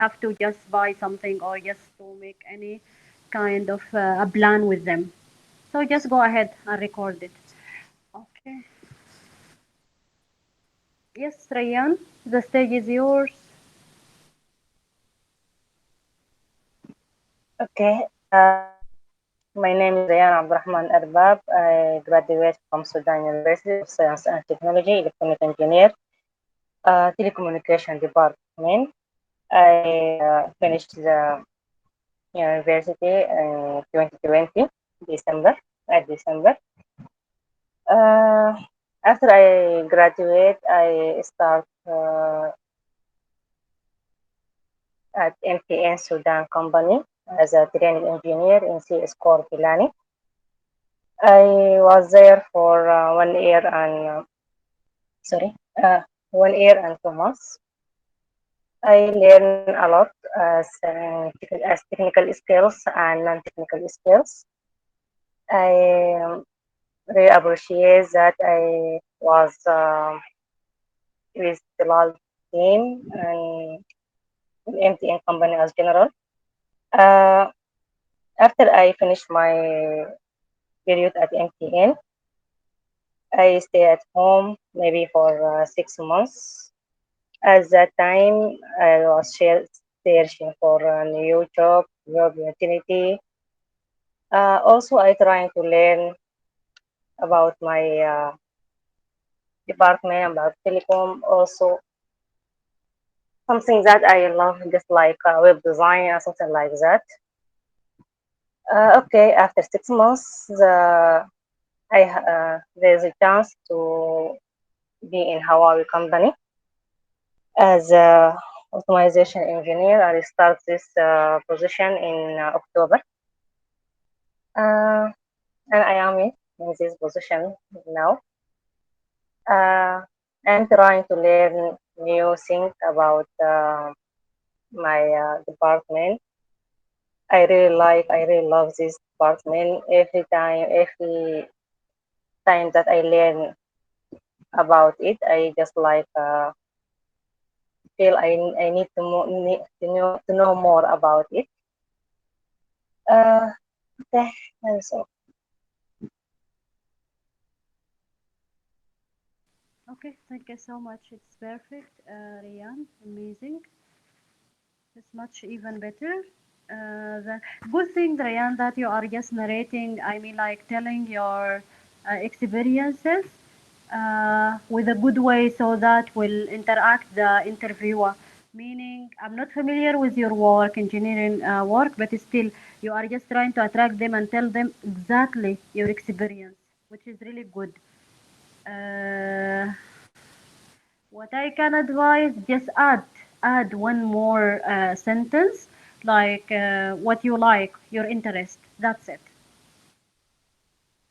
have to just buy something or just to make any kind of a plan with them. So just go ahead and record it. Okay. Yes, Rayan, the stage is yours. Okay. My name is Rayan Abdurrahman Arbab. I graduated from Sudan University of Science and Technology, Electronic Engineer, Telecommunication Department. I finished the university in 2020, December, December. Uh, After I graduate, I start at MTN Sudan Company as a training engineer in CS Core Pilani. I was there for 1 year and sorry, 1 year and 2 months. I learned a lot as technical skills and non-technical skills. I really appreciate that I was with the large team and MTN company as general. Uh, After I finished my period at MTN, I stay at home maybe for 6 months. At that time, I was searching for a new job opportunity. Also, I trying to learn about my department, about telecom. Also, something that I love, just like web design or something like that. Okay, after 6 months, there's a chance to be in Huawei company as a optimization engineer. I start this position in October. Uh, and I am in this position now. Uh, I'm trying to learn new things about my department. I really love this department. Every time that I learn about it, I just like feel I need to to know more about it. Uh, okay, and so Okay, thank you so much. It's perfect, Rayan. Amazing. It's much even better. The good thing, Rayan, that you are just narrating, I mean, like telling your experiences with a good way so that will interact the interviewer. Meaning, I'm not familiar with your work, engineering work, but still, you are just trying to attract them and tell them exactly your experience, which is really good. Uh, what I can advise, just add one more sentence, like what you like, your interest. That's it.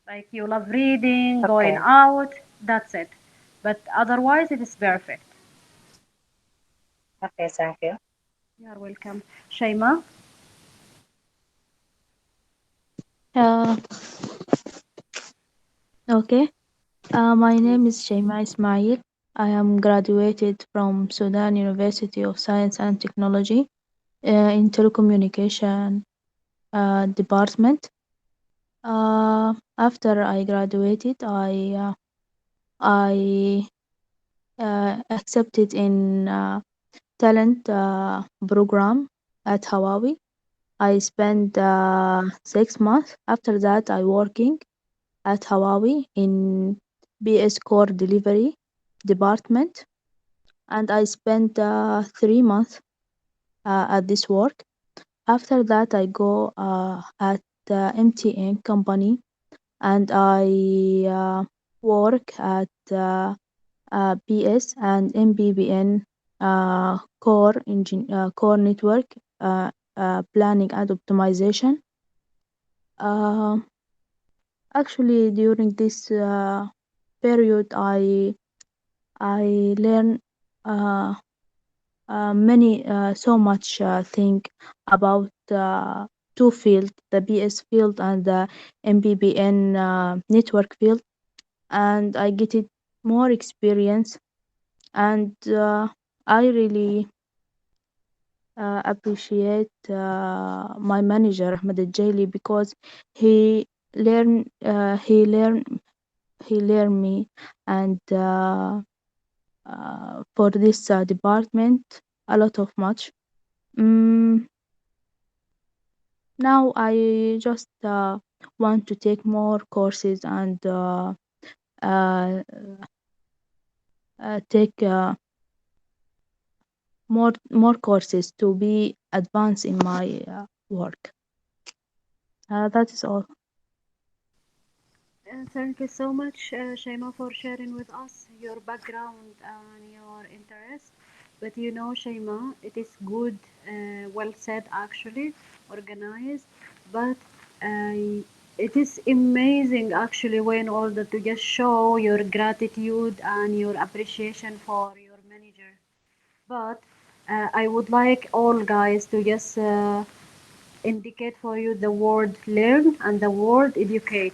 Like you love reading, going okay, out. That's it. But otherwise, it is perfect. okay, thank you. You are welcome, Shaima. Uh, okay. My name is Shaima Ismail. I am graduated from Sudan University of Science and Technology in telecommunication department. After I graduated, I accepted in talent program at Hawaii. I spent 6 months. After that, I working at Hawaii in BS Core Delivery department, and I spent 3 months at this work. After that, I go at the MTN company, and I work at PS and MBBN core network planning and optimization. Uh, Actually, during this period, I learn uh, many so much thing about two field, the BS field and the MBBN network field, and I get it more experience, and I really appreciate my manager Ahmed Jaili because he learn he learn he learn me and for this department a lot of much. Mm, Now I just want to take more courses and uh, take more courses to be advanced in my work. That is all. Thank you so much, Shaima, for sharing with us your background and your interest. But you know, Shaima, it is good, well said, actually, organized. But it is amazing, actually, when order to just show your gratitude and your appreciation for your manager. But I would like all guys to just indicate for you the word learn and the word educate.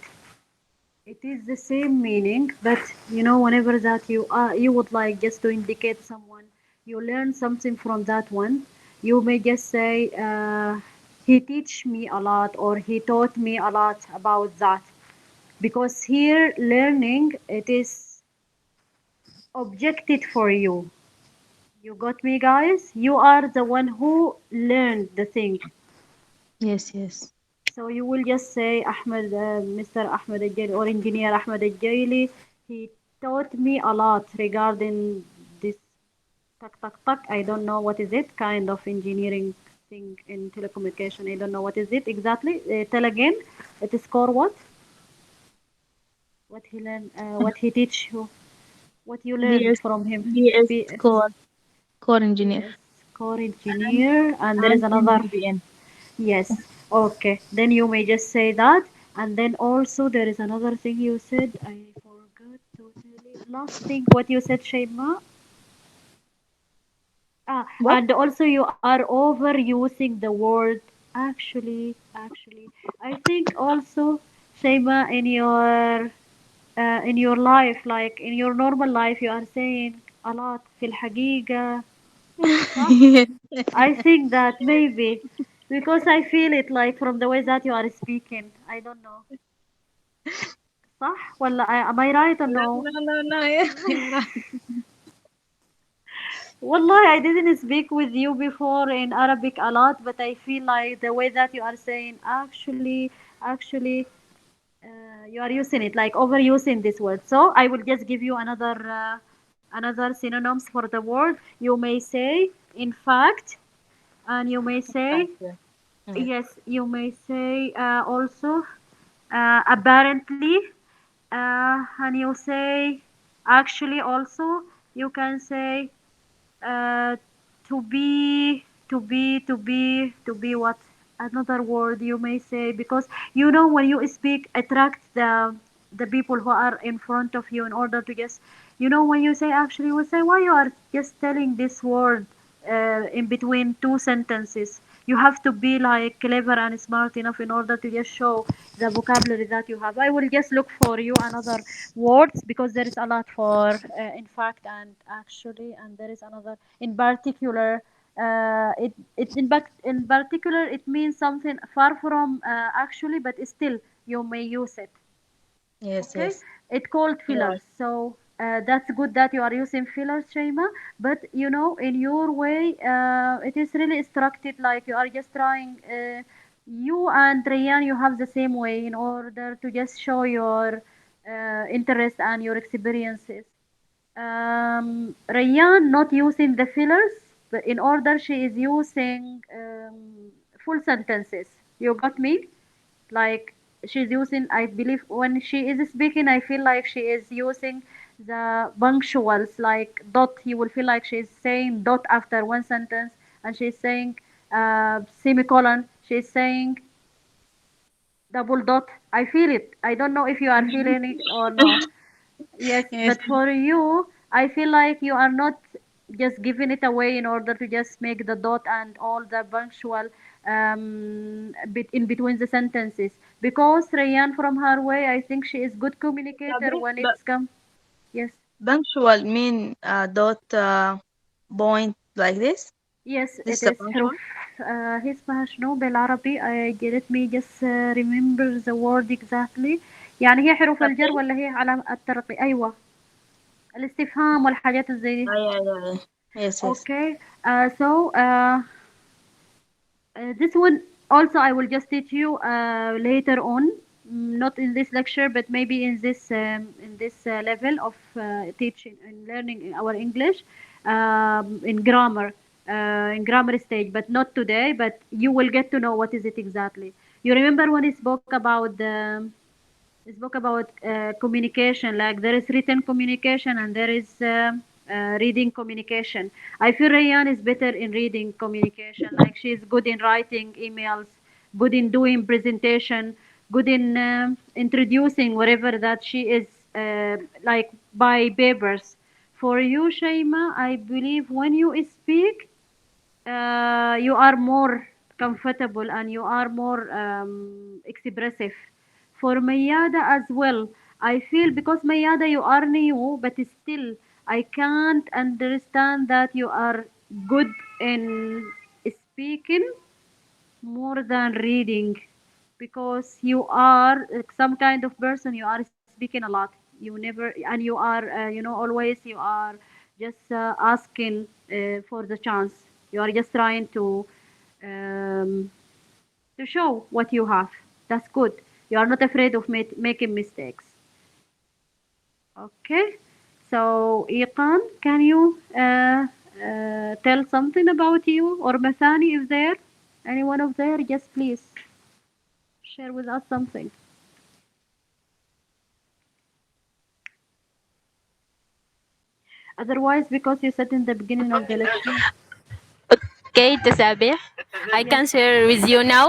It is the same meaning, but you know, whenever that you would like just to indicate someone, you learn something from that one. You may just say, he teach me a lot, or he taught me a lot about that. Because here, learning it is objected for you. You got me, guys? You are the one who learned the thing. Yes, yes. So you will just say Ahmed, Mr. Ahmed Al or Engineer Ahmed Al he taught me a lot regarding this tak. I don't know what is it, kind of engineering thing in telecommunication. I don't know what is it exactly. Tell again. It is core what? What he learned? What he teach you? What you learned BS from him? BS BS. core engineer BS core and engineer, and there is and another. NVBN. Yes. Okay. Then you may just say that. And then also there is another thing you said. I forgot totally. Last thing what you said, Shema. What? And also you are overusing the word actually. I think also, Shema, in your life, like in your normal life, you are saying a lot في الحقيقة. صح? Yes. I think that maybe because I feel it like from the way that you are speaking. I don't know. صح ولا am I right or No, no? no, no, no. Yeah, you're right. Wallahi, I didn't speak with you before in Arabic a lot, but I feel like the way that you are saying actually, you are using it like overusing this word. So I will just give you another synonyms for the word. You may say in fact, and you may say Thank you. Yes. yes. You may say also apparently, and you say actually also. You can say uh, to be to be what another word you may say, because you know when you speak attract the people who are in front of you in order to just, you know, when you say actually you will say why you are just telling this word in between two sentences. You have to be like clever and smart enough in order to just show the vocabulary that you have. I will just look for you another words because there is a lot for in fact and actually, and there is another in particular. In particular it means something far from actually, but still you may use it. Yes, Okay, yes. it called You're fillers. right. So that's good that you are using fillers, Shaima. But you know, in your way, it is really structured. Like you are just trying. You and Rayan, you have the same way in order to just show your interest and your experiences. Rayan not using the fillers, but in order she is using full sentences. You got me? Like she's using, I believe when she is speaking, I feel like she is using the punctuals like dot. You will feel like she's saying dot after one sentence, and she's saying semicolon. She's saying double dot. I feel it. I don't know if you are feeling it or no. Yes, Yes. but for you, I feel like you are not just giving it away in order to just make the dot and all the punctual bit in between the sentences. Because Rayan, from her way, I think she is good communicator when But it's come. Yes, punctual mean dot point like this. Yes, This it is a is function. حروف. هي اسمها شنو بالعربي؟ let me just remember the word exactly. يعني هي حروف الجر Something. ولا هي علامة الترقي؟ أيوة، الاستفهام والحاجات اللي زي دي. Yeah, yeah, yeah. Yes, yes. Okay. This one also I will just teach you later on, not in this lecture, but maybe in this level of teaching and learning our English in grammar stage, but not today. But you will get to know what is it exactly. You remember when he spoke about communication, like there is written communication and there is reading communication. I feel Rayan is better in reading communication, like she is good in writing emails, good in doing presentation, good in introducing whatever that she is, like by papers. For you, Shaima, I believe when you speak, you are more comfortable and you are more expressive. For Mayada as well, I feel because Mayada you are new, but still I can't understand that you are good in speaking more than reading, because you are some kind of person, you are speaking a lot, you never, and you are always you are just asking for the chance, you are just trying um, to show what you have. That's good. You are not afraid of making mistakes. Okay, so Iqan, can you tell something about you, or Mathani, if there any one of there, yes please share with us something. Otherwise, because you said in the beginning of the lecture. Okay, Tasabih. I Yes. can share with you now,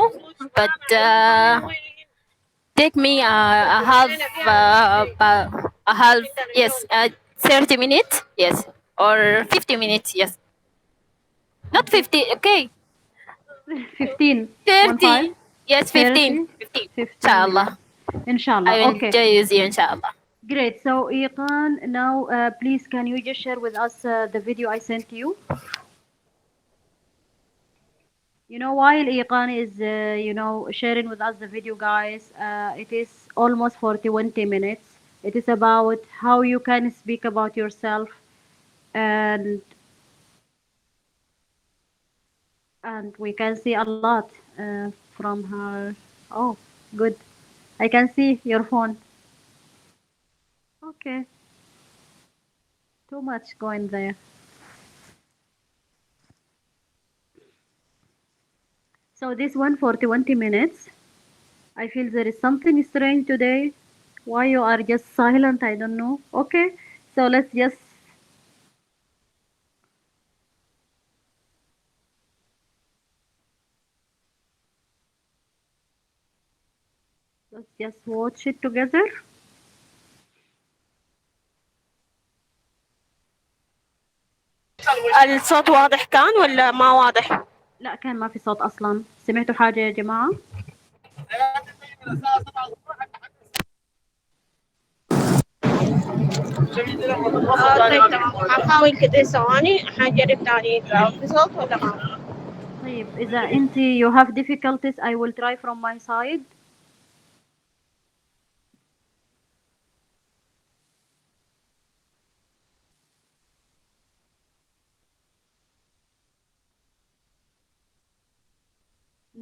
but take me a half, yes, 30 minutes, yes, or 50 minutes, yes, not Okay. 50, okay, 15. 1 5. 30, yes, 15, 30. 15, 15 minutes. inshallah. Inshallah. I will Okay. enjoy with you, inshallah. Great. So, Iqan, now please can you just share with us the video I sent you? While Iqan is, sharing with us the video, guys, it is almost for 20 minutes. It is about how you can speak about yourself, and we can see a lot from her. Oh, good. I can see your phone. Okay, too much going there. So this one for 20 minutes. I feel there is something strange today. Why you are just silent? I don't know. Okay, so let's just watch it together. الصوت واضح كان ولا ما واضح؟ لا كان ما في صوت اصلا. سمعتوا حاجة يا جماعة؟ طيب تمام، هحاول كده ثواني حجرب تاني إذا في صوت ولا ما. طيب إذا أنت you have difficulties I will try from my side.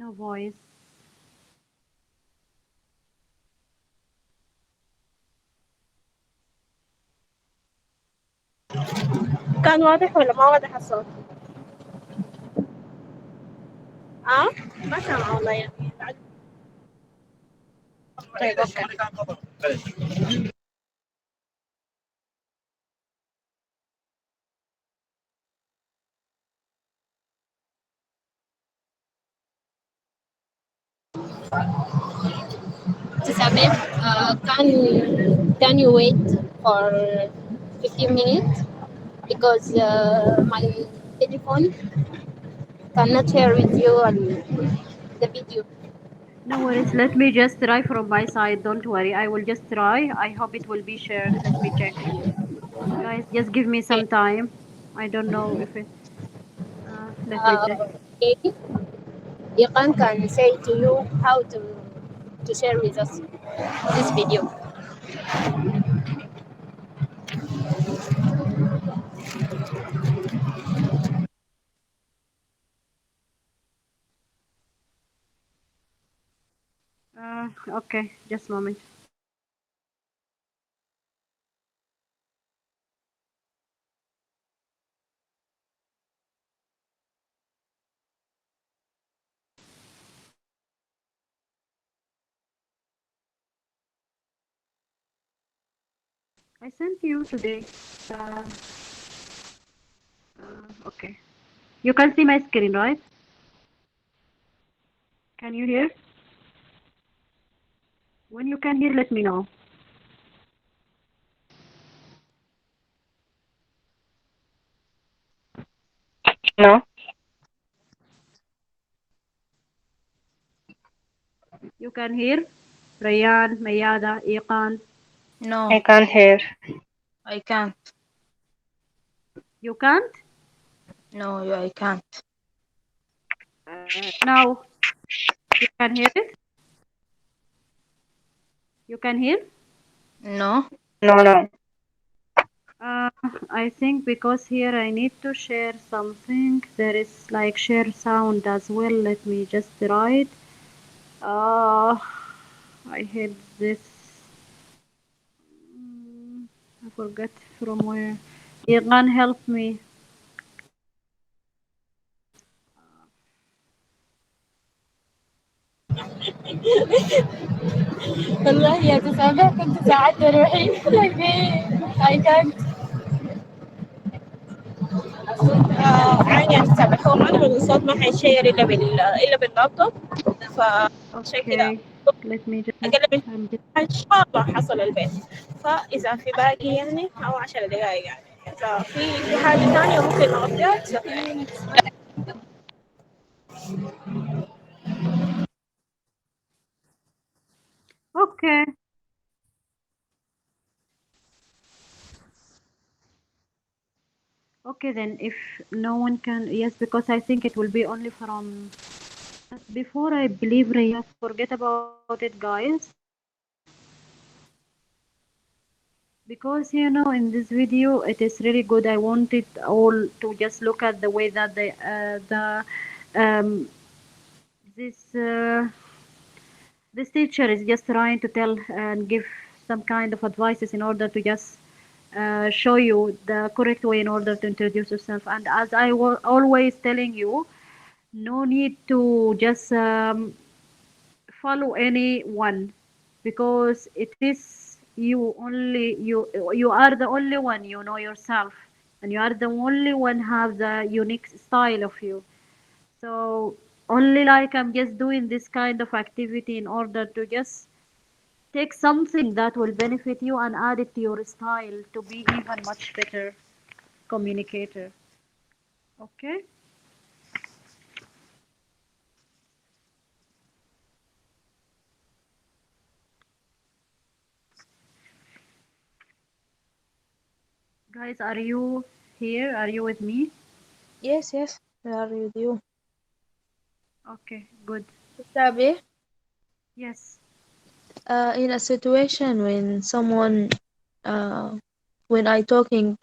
No voice. كان واضح ولا ما واضح الصوت؟ اه ما سامع والله يعني. طيب اوكي. Sabir, can you wait for 15 minutes because my telephone cannot share with you the video. No worries. Let me just try from my side. Don't worry. I will just try. I hope it will be shared. Let me check. Guys, just give me Okay. some time. I don't know if it. Let me check. maybe Iqan can say to you how to share with us this video. Okay, just a moment. I sent you today. Uh, okay. You can see my screen, right? Can you hear? When you can hear, let me know. No, You can hear? Rayan, Mayada, Iqan. I No, can't hear. I can't. You can't? No, I can't. Now you can hear it? You can hear? No. No, no. Uh, I think because here I need to share something. There is like share sound as well. Let me just write. Uh, I hate this. I forgot from where. Iran, help me. والله يا تسابع كنت ساعات روحي like I can't. عادي تتابع، هو غالبا الصوت ما حيشير الا باللابتوب، فعشان كده Okay, let me just. اقل من I'm just. ان شاء الله حصل البيت. فاذا في باقي يعني او 10 دقائق يعني، ففي حاجه ثانيه ممكن نغطيها تسوي. Okay, okay then. If no one can, yes, because I think it will be only from. But before I believe Riyas, forget about it, guys. Because you know, in this video, it is really good. I wanted all to just look at the way that the this this teacher is just trying to tell and give some kind of advices in order to just show you the correct way in order to introduce yourself. And as I was always telling you, no need to just follow anyone because it is you are the only one you know yourself, and you are the only one have the unique style of you. So only like I'm just doing this kind of activity in order to just take something that will benefit you and add it to your style to be even much better communicator. Okay, guys, are you here? Are you with me? Yes, yes. We are with you. Okay, good. Sabi, Yes. in a situation when someone, uh, when I talking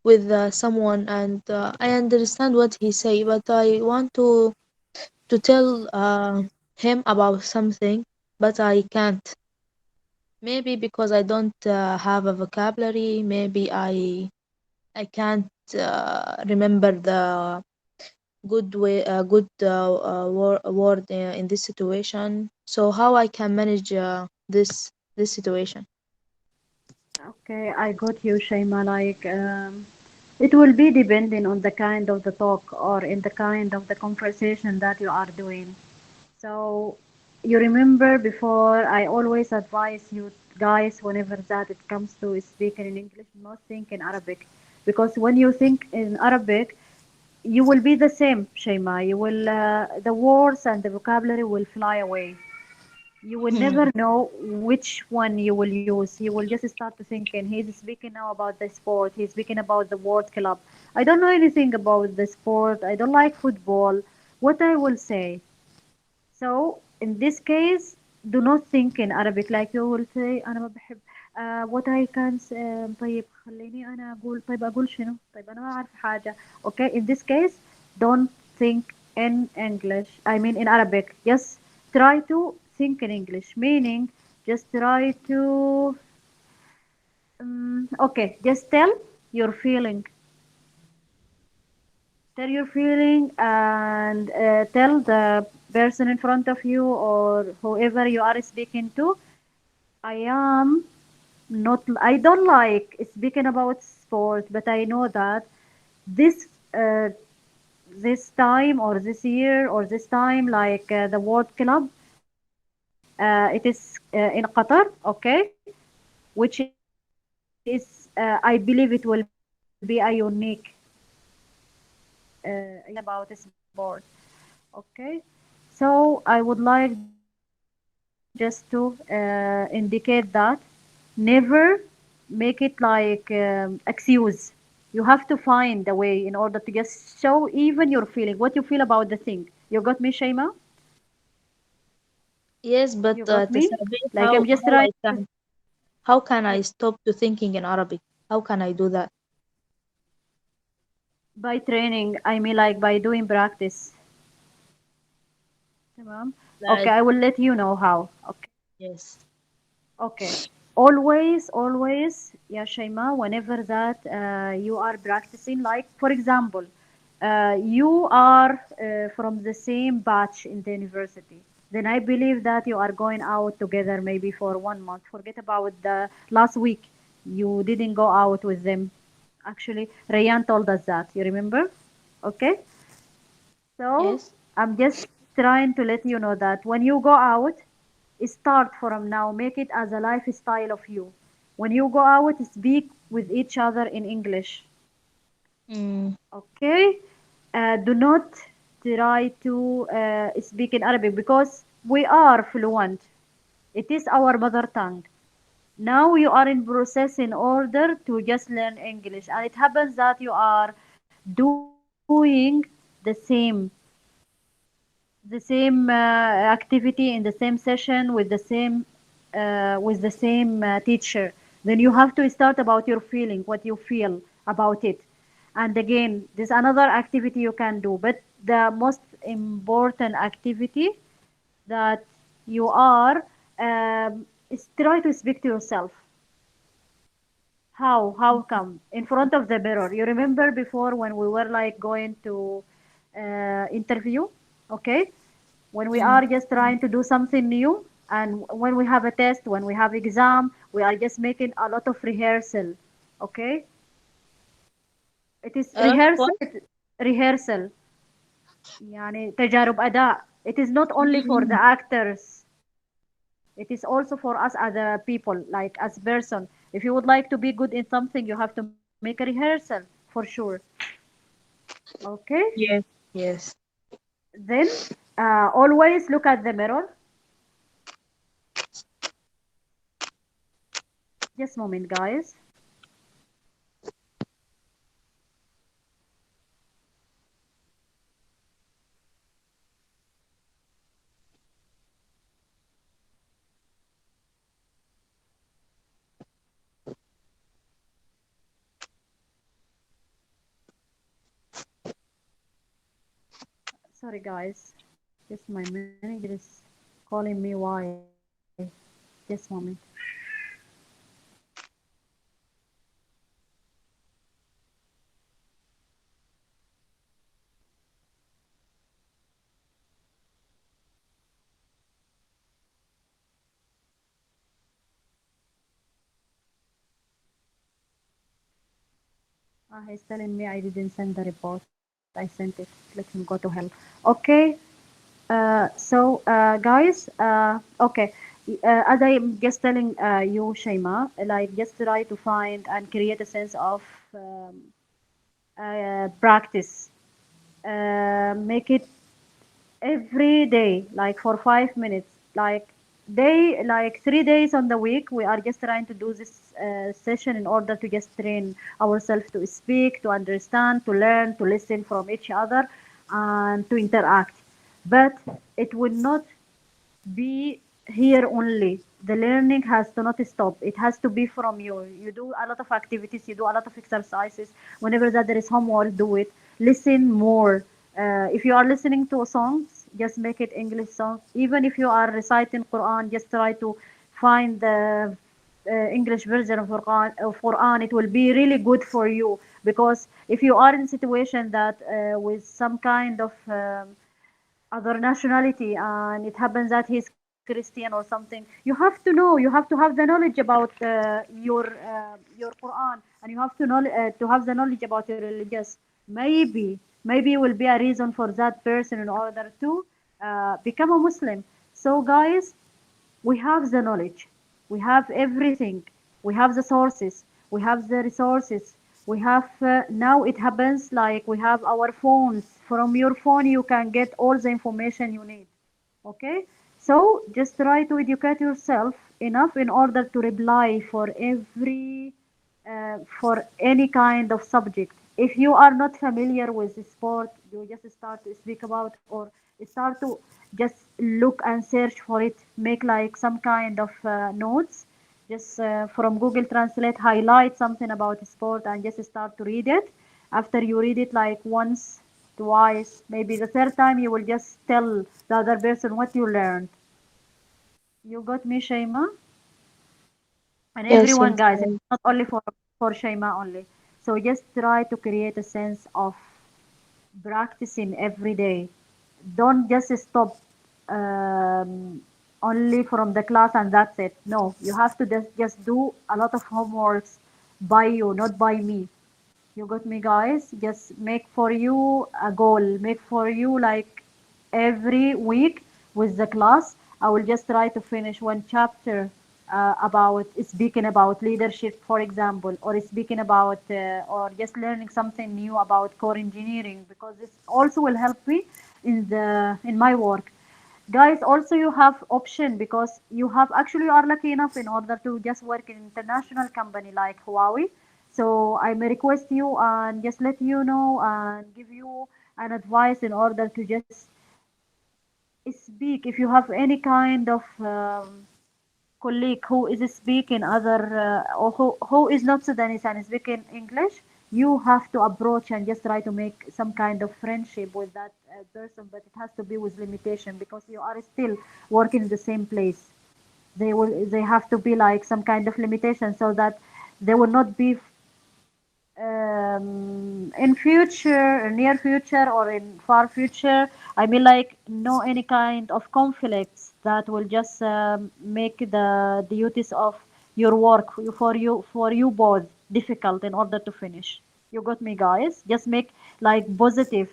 with someone and I understand what he say, but I want to tell him about something, but I can't. Maybe because I don't have a vocabulary. Maybe I can't remember the good word in this situation. So how I can manage this situation? Okay, I got you, Shaima. Like, it will be depending on the kind of the talk or in the kind of the conversation that you are doing. So, you remember before, I always advise you guys whenever that it comes to speaking in English, not think in Arabic. Because when you think in Arabic, you will be the same, Shaima. You will, the words and the vocabulary will fly away. You will never know which one you will use. You will just start to thinking, he's speaking now about the sport, he's speaking about the word club. I don't know anything about the sport. I don't like football. What I will say. So in this case, do not think in Arabic like you will say أنا ما بحب what I can say طيب خليني أنا أقول طيب أقول شنو طيب أنا ما أعرف حاجة. Okay, in this case, don't think in English. I mean in Arabic. Just try to think in English. Meaning, just try to okay, just your feeling. Tell your feeling and tell the person in front of you or whoever you are speaking to. I am not. I don't like speaking about sport, but I know that this uh, this time or this year or this time, like the World Club, it is in Qatar, okay, which is I believe it will be a unique about sport. Okay, so I would like just to indicate that never make it like excuse. You have to find a way in order to just show even your feeling, what you feel about the thing. You got me, Shaima? Yes, You but got me? Tasabi, Like I'm just trying to, how can I stop to thinking in Arabic? How can I do that? by training, I mean like by doing practice. تمام. Okay, Like, I will let you know how. Okay. yes, Okay. Always, yeah, Shaima, whenever that you are practicing, like for example, you are from the same batch in the university, then I believe that you are going out together maybe for 1 month. Forget about the last week. You didn't go out with them. Actually, Rayan told us that. You remember? Okay. So yes. I'm just trying to let you know that when you go out, start from now, make it as a lifestyle of you. When you go out, speak with each other in English. Mm, Okay? Do not try to speak in Arabic because we are fluent. It is our mother tongue. Now you are in process in order to just learn English, and it happens that you are doing the same activity in the same session with the same teacher. Then you have to start about your feeling, what you feel about it. And again, there's another activity you can do, but the most important activity that you are is try to speak to yourself. How come in front of the mirror? You remember before when we were like going to interview, okay, when we mm. are just trying to do something new, and when we have a test, when we have exam, we are just making a lot of rehearsal. Okay, it is A lot of what? rehearsal. يعني تجارب أداء. It is not only for the Mm. actors, it is also for us as a people, like as person. If you would like to be good in something, you have to make a rehearsal for sure. Okay, Yes, yes. then always look at the mirror. Just moment, guys. Sorry, guys. Just my manager is calling me. Why? Just moment. He's telling me I didn't send the report. I sent it. Let him go to hell. Okay. Guys, okay. As I'm just telling you, Shaima, like just try to find and create a sense of practice. Make it every day, like for 5 minutes. Like day, like 3 days on the week, we are just trying to do this session in order to just train ourselves to speak, to understand, to learn, to listen from each other, and to interact. But it will not be here only. The learning has to not stop. It has to be from you. You do a lot of activities, you do a lot of exercises. Whenever that there is homework, do it. Listen more. If you are listening to songs, just make it English songs. Even if you are reciting Quran, just try to find the English version of Quran. It will be really good for you, because if you are in a situation that with some kind of other nationality, and it happens that he's Christian or something, you have to know, you have to have the knowledge about your Quran, and you have to have the knowledge about your religious. Maybe will be a reason for that person in order to become a Muslim. So guys, we have the knowledge, we have everything, we have the sources, we have the resources, we have now it happens like we have our phones. From your phone you can get all the information you need. Okay, so just try to educate yourself enough in order to reply for any kind of subject. If you are not familiar with the sport, you just start to speak about, or start to just look and search for it. Make like some kind of notes, just from Google Translate, highlight something about sport and just start to read it. After you read it like once, twice, maybe the third time, you will just tell the other person what you learned. You got me, Shaima? And Yes, everyone, yes. guys, it's not only for Shaima only. So just try to create a sense of practicing every day. Don't just stop only from the class and that's it. No, you have to just do a lot of homeworks by you, not by me. You got me, guys? Just make for you a goal. Make for you like every week with the class. I will just try to finish one chapter about speaking about leadership, for example, or speaking about, or just learning something new about core engineering, because this also will help me in my work. Guys, also you have option, because you have actually, you are lucky enough in order to just work in international company like Huawei. So I may request you and just let you know and give you an advice in order to just speak. If you have any kind of colleague who is speaking other or who is not Sudanese and speaking English, you have to approach and just try to make some kind of friendship with that person, but it has to be with limitation, because you are still working in the same place. They have to be like some kind of limitation, so that they will not be in future, near future, or in far future. I mean, like, no any kind of conflicts that will just make the duties of your work for you both difficult in order to finish. You got me, guys? Just make like positive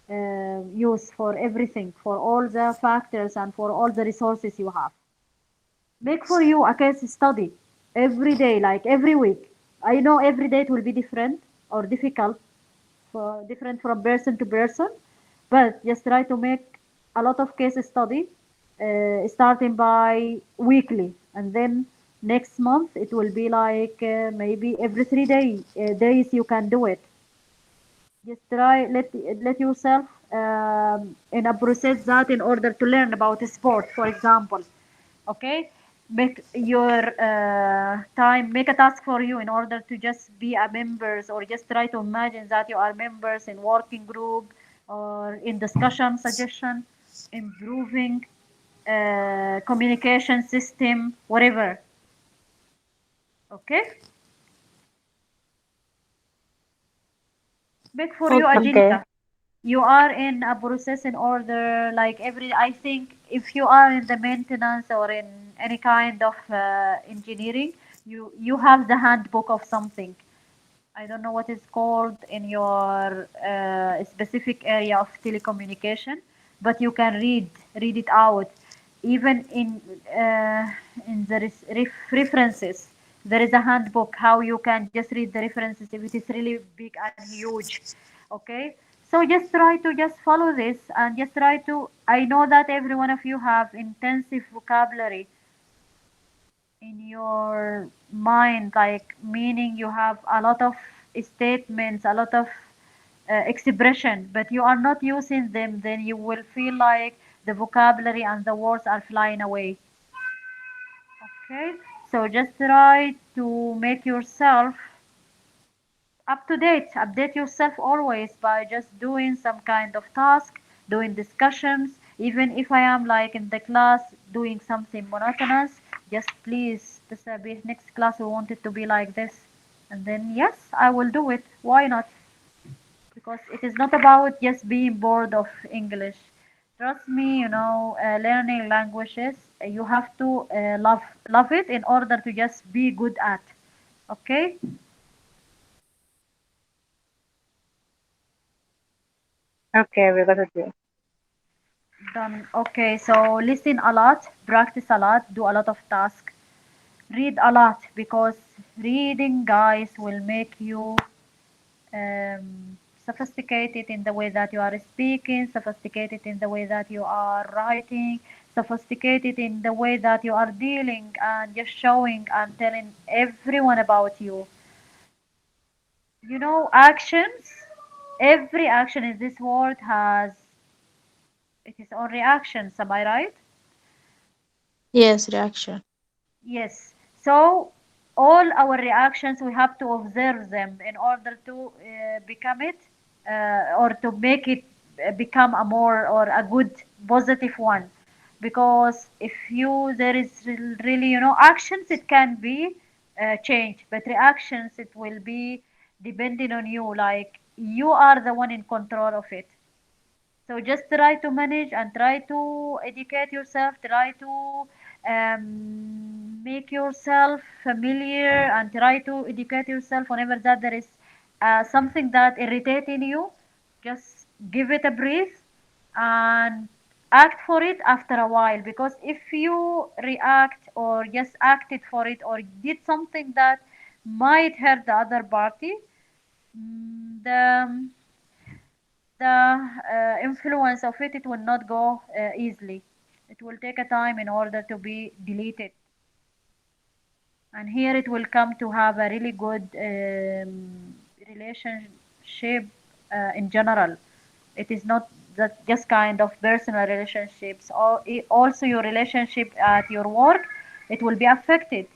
use for everything, for all the factors and for all the resources you have. Make for you a case study every day, like every week. I know every day it will be different or difficult, for different from person to person, but just try to make a lot of case study, starting by weekly, and then next month it will be like maybe every 3 days you can do it. Just try, let yourself in a process that in order to learn about sport, for example. Okay, make your time, make a task for you in order to just be a members, or just try to imagine that you are members in working group or in discussion suggestion, improving communication system, whatever. Okay, make for you Okay. Okay. agenda. You are in a process in order, like every, I think if you are in the maintenance or in any kind of engineering, you have the handbook of something. I don't know what it's called in your specific area of telecommunication, but you can read it out. Even in the references, there is a handbook how you can just read the references if it is really big and huge. Okay, So just try to just follow this and just try to. I know that every one of you have intensive vocabulary in your mind, like meaning you have a lot of statements, a lot of expression, but you are not using them, then you will feel like the vocabulary and the words are flying away. Okay, so just try to make yourself up to date, update yourself always by just doing some kind of task, doing discussions. Even if I am like in the class doing something monotonous, just please, this be next class we want it to be like this, and then yes, I will do it. Why not? Because it is not about just being bored of English. Trust me, learning languages, you have to love it in order to just be good at. Okay, Okay, we got it. done. Okay, so listen a lot, practice a lot, do a lot of tasks, read a lot because reading, guys, will make you sophisticated in the way that you are speaking, sophisticated in the way that you are writing, sophisticated in the way that you are dealing and just showing and telling everyone about you. Actions. Every action in this world has its own reactions. Am I right? Yes, reaction. Yes. So all our reactions, we have to observe them in order to become it or to make it become a more or a good positive one. Because if there is really, actions, it can be changed, but reactions, it will be depending on you. Like you are the one in control of it. So just try to manage and try to educate yourself, try to make yourself familiar and try to educate yourself whenever that there is something that irritating you. Just give it a breath and act for it after a while, because if you react or just acted for it or did something that might hurt the other party, the influence of it will not go easily. It will take a time in order to be deleted, and here it will come to have a really good relationship in general. It is not that just kind of personal relationships, or also your relationship at your work, it will be affected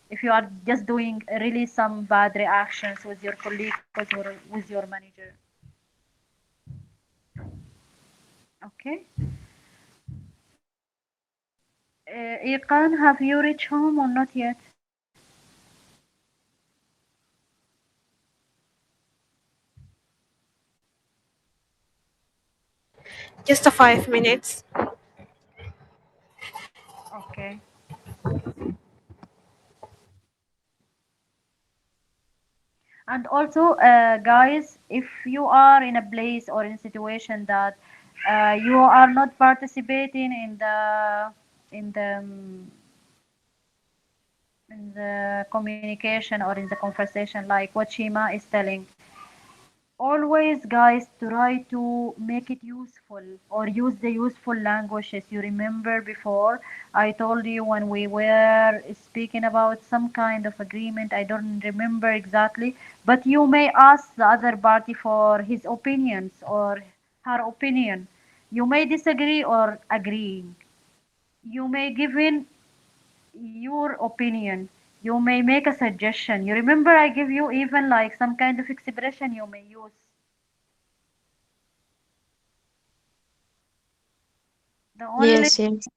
if you are just doing really some bad reactions with your colleagues or with your manager. Okay. Iqan, have you reached home or not yet? Just a 5 minutes. Okay. And also, guys, if you are in a place or in a situation that you are not participating in the um, in the communication or in the conversation, like what Shima is telling, always, guys, try to make it useful or use the useful languages. You remember before I told you when we were speaking about some kind of agreement, I don't remember exactly, but you may ask the other party for his opinions or her opinion. You may disagree or agree. You may give in your opinion. You may make a suggestion. You remember I give you even like some kind of expression you may use. The only Yes, yes.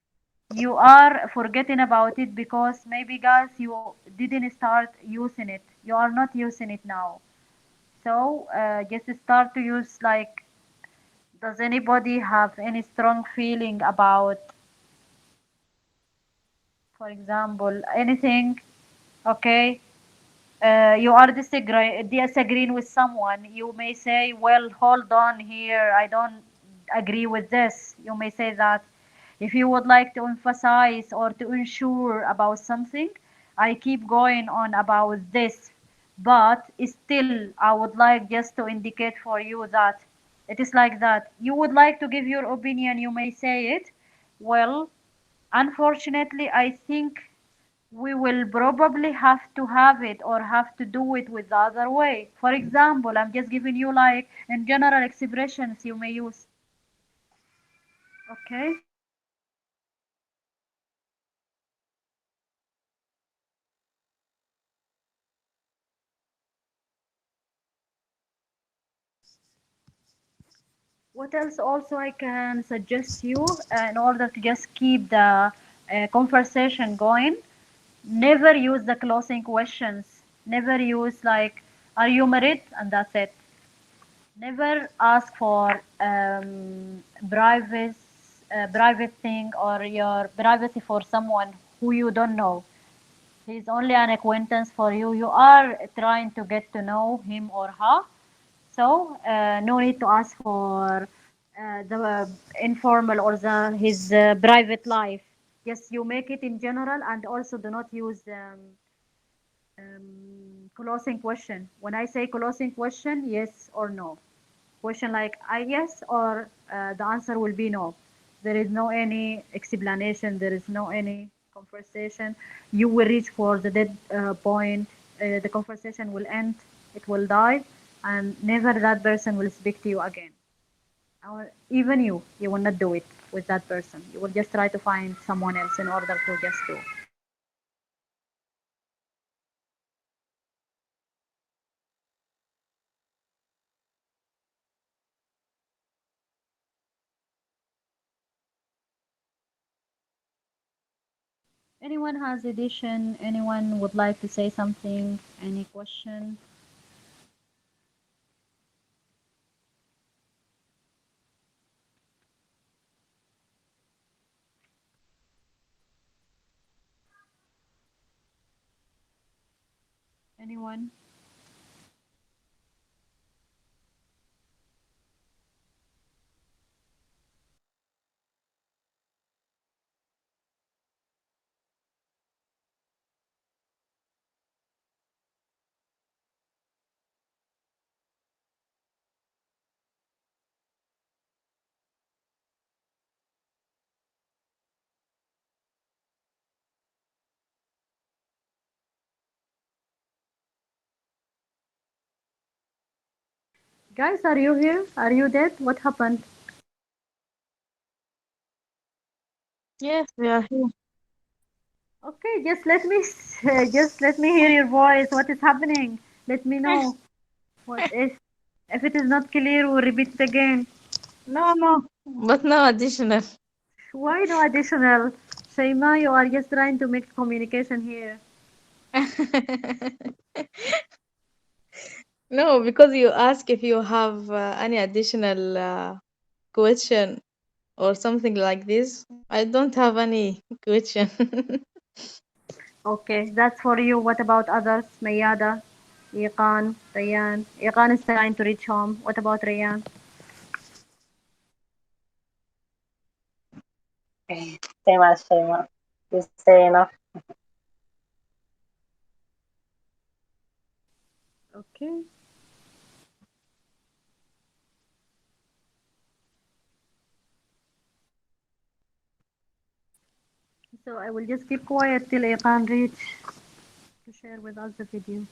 you are forgetting about it because maybe guys you didn't start using it. You are not using it now. So just start to use, like, does anybody have any strong feeling about, for example, anything? Okay, you are disagreeing with someone, you may say, well, hold on here, I don't agree with this. You may say that. If you would like to emphasize or to ensure about something, I keep going on about this, but still I would like just to indicate for you that. It is like that. You would like to give your opinion, you may say it. Well, unfortunately, I think we will probably have to have it or have to do it with the other way. For example, I'm just giving you like in general expressions you may use. Okay? What else also I can suggest you in order to just keep the conversation going? Never use the closing questions. Never use like, "Are you married?" and that's it. Never ask for private thing or your privacy for someone who you don't know. He's only an acquaintance for you. You are trying to get to know him or her. So no need to ask for the informal or the his private life. Yes, you make it in general, and also do not use closing question. When I say closing question, yes or no. Question like I yes or the answer will be no. There is no any explanation. There is no any conversation. You will reach for the dead point. The conversation will end. It will die, and never that person will speak to you again. Or even you will not do it with that person. You will just try to find someone else in order to just do. Anyone has addition? Anyone would like to say something? Any question? Anyone? Guys, are you here? Are you dead? What happened? Yes, we are here. Okay, just let me just let me hear your voice. What is happening? Let me know. What is? If it is not clear, we'll repeat it again. No, no, but no additional. Why no additional? Shaima, you are just trying to make communication here. No, because you ask if you have any additional question or something like this. I don't have any question. Okay, that's for you. What about others? Mayada, Iqan, Rayan. Iqan is trying to reach home. What about Rayan? Same as Shema. You say enough. Okay, so I will just keep quiet till Iqan reach to share with us the video.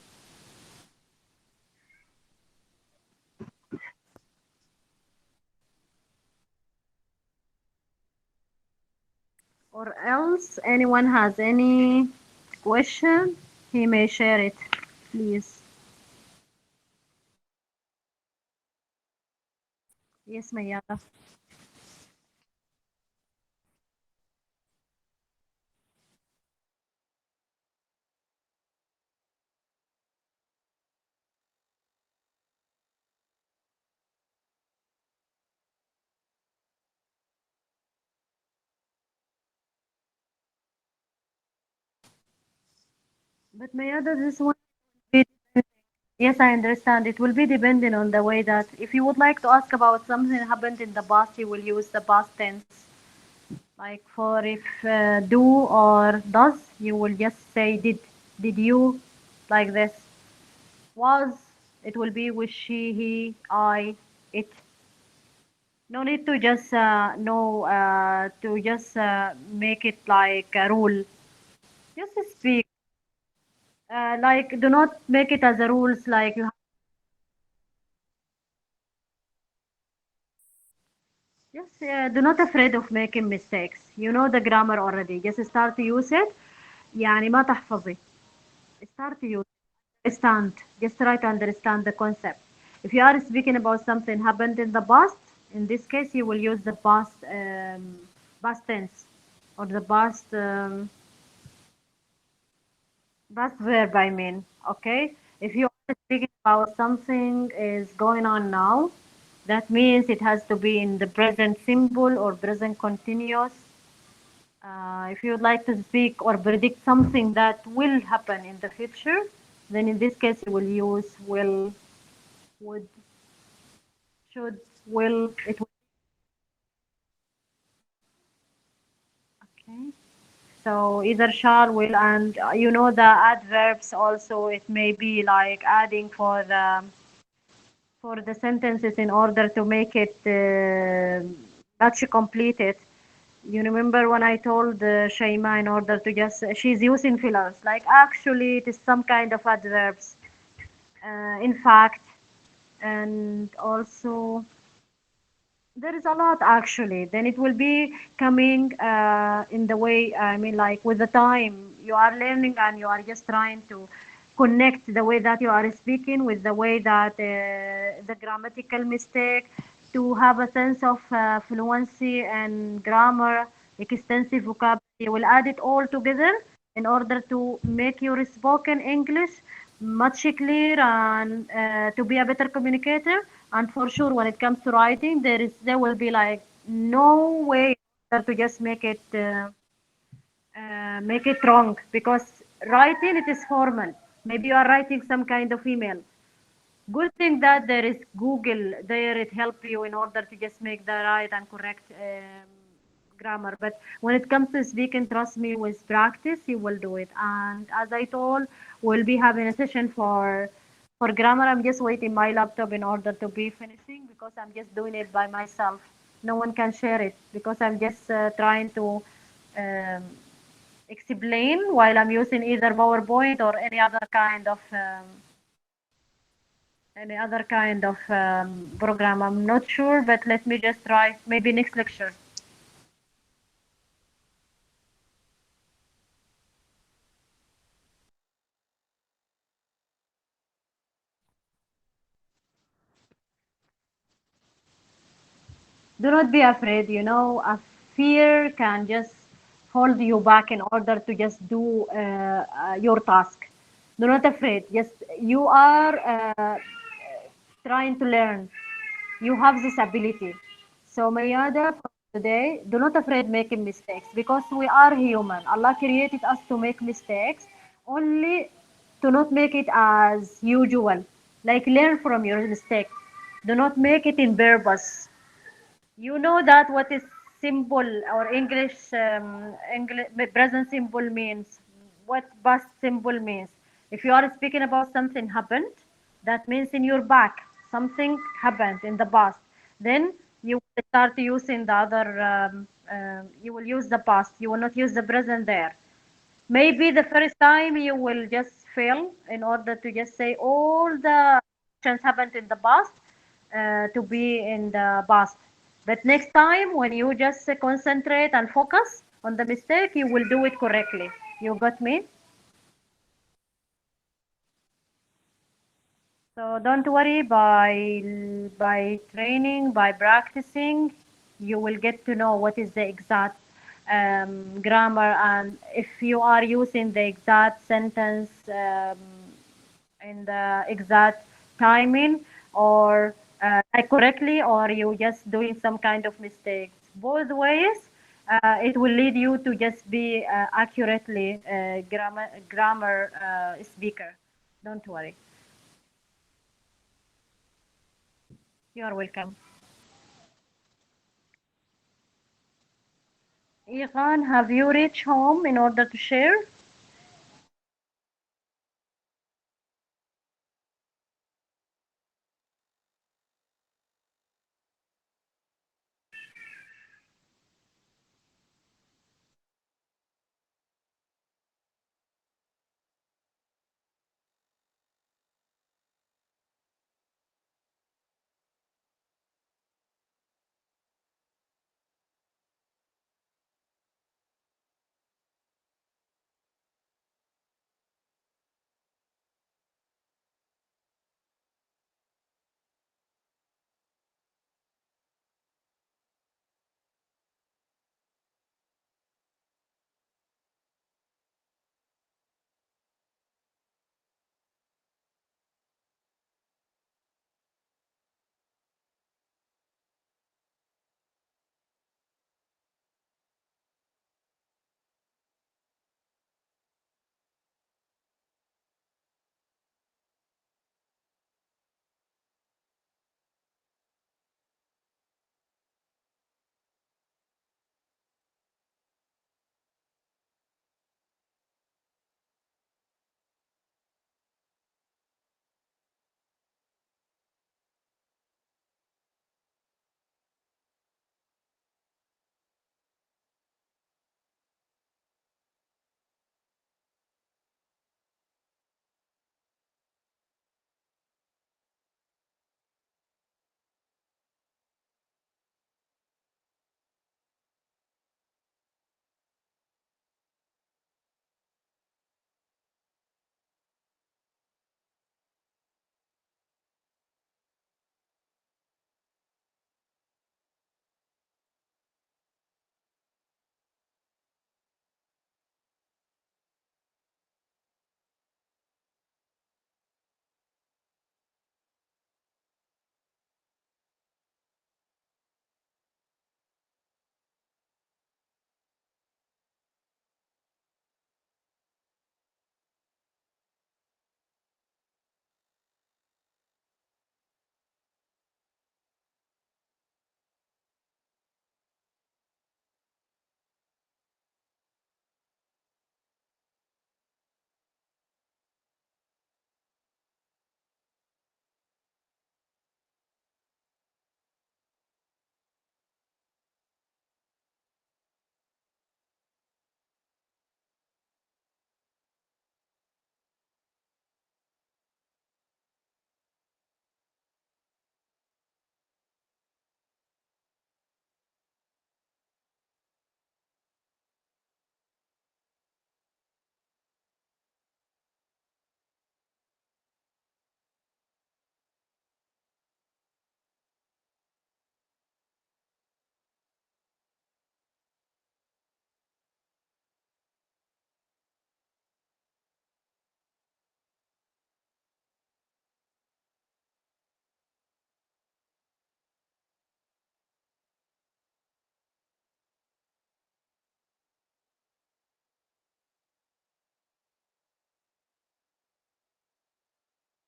Or else, anyone has any question, he may share it, please. Yes, Mayada. But Mayada, this one, yes, I understand. It will be depending on the way that if you would like to ask about something that happened in the past, you will use the past tense. Like for if do or does, you will just say did. Did you, like this. Was, it will be with she, he, I, it. No need to just no to just make it like a rule. Just speak. Like do not make it as a rules. Like you just do not afraid of making mistakes. You know the grammar already. Just start to use it. يعني ما تحفظي. Start to use it. Understand. Just try to understand the concept. If you are speaking about something happened in the past, in this case you will use the past tense or the past verb. I mean, okay. If you are speaking about something is going on now, that means it has to be in the present simple or present continuous. If you would like to speak or predict something that will happen in the future, then in this case you will use will, would, should, will, it will. Okay. So either shall, will, and you know the adverbs also. It may be like adding for the sentences in order to make it much completed. You remember when I told Shaima in order to just she's using fillers. Like actually, it is some kind of adverbs. In fact, and also there is a lot actually. Then it will be coming in the way, I mean, like with the time you are learning and you are just trying to connect the way that you are speaking with the way that the grammatical mistake to have a sense of fluency and grammar, extensive vocabulary. You will add it all together in order to make your spoken English much clear and to be a better communicator. And for sure, when it comes to writing, there will be like no way to just make it wrong because writing it is formal. Maybe you are writing some kind of email. Good thing that there is Google there. It help you in order to just make the right and correct grammar. But when it comes to speaking, trust me, with practice, you will do it. And as I told, we'll be having a session for grammar. I'm just waiting my laptop in order to be finishing because I'm just doing it by myself. No one can share it because I'm just trying to um, explain while I'm using either PowerPoint or any other kind of program. I'm not sure, but let me just try. Maybe next lecture. Do not be afraid. You know, a fear can just hold you back in order to just do your task. Do not afraid. Just you are trying to learn. You have this ability. So Mayada, from today, do not afraid making mistakes because we are human. Allah created us to make mistakes, only to not make it as usual. Like learn from your mistake. Do not make it in purpose. You know that what is symbol or English present symbol means, what past symbol means. If you are speaking about something happened, that means in your back something happened in the past. Then you will start using the other. You will use the past. You will not use the present there. Maybe the first time you will just fail in order to just say all the actions happened in the past to be in the past. But next time when you just concentrate and focus on the mistake, you will do it correctly. You got me? So don't worry, by training, by practicing, you will get to know what is the exact grammar, and if you are using the exact sentence in the exact timing or correctly, or you just doing some kind of mistakes. Both ways, it will lead you to just be accurately grammar speaker. Don't worry. You are welcome. Iran, have you reached home in order to share?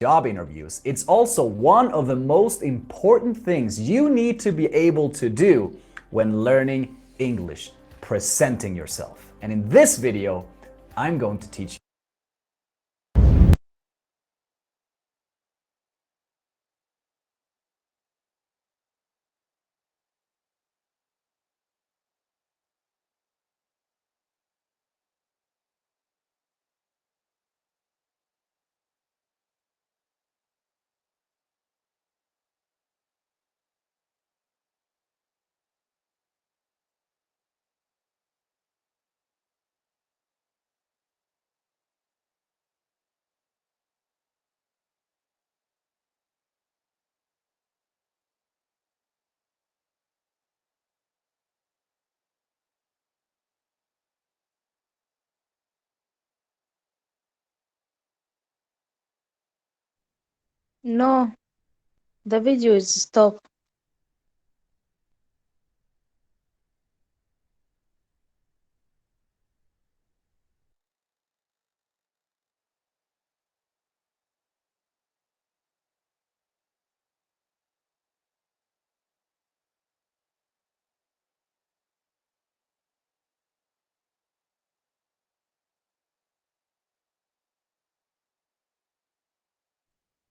job interviews, it's also one of the most important things you need to be able to do when learning English, presenting yourself. And in this video, I'm going to teach you. No, the video is stopped.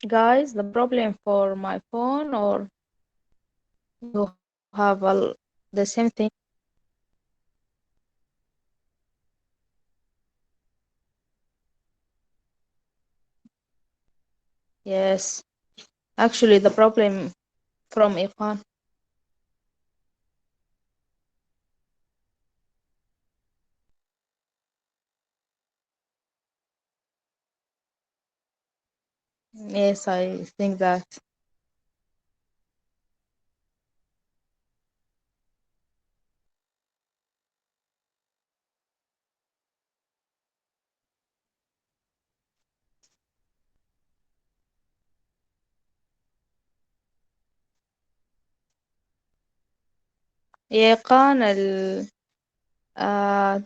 Guys, the problem for my phone or you have the same thing? Yes. Actually, the problem from Iran. Yes, I think that. إيقان آه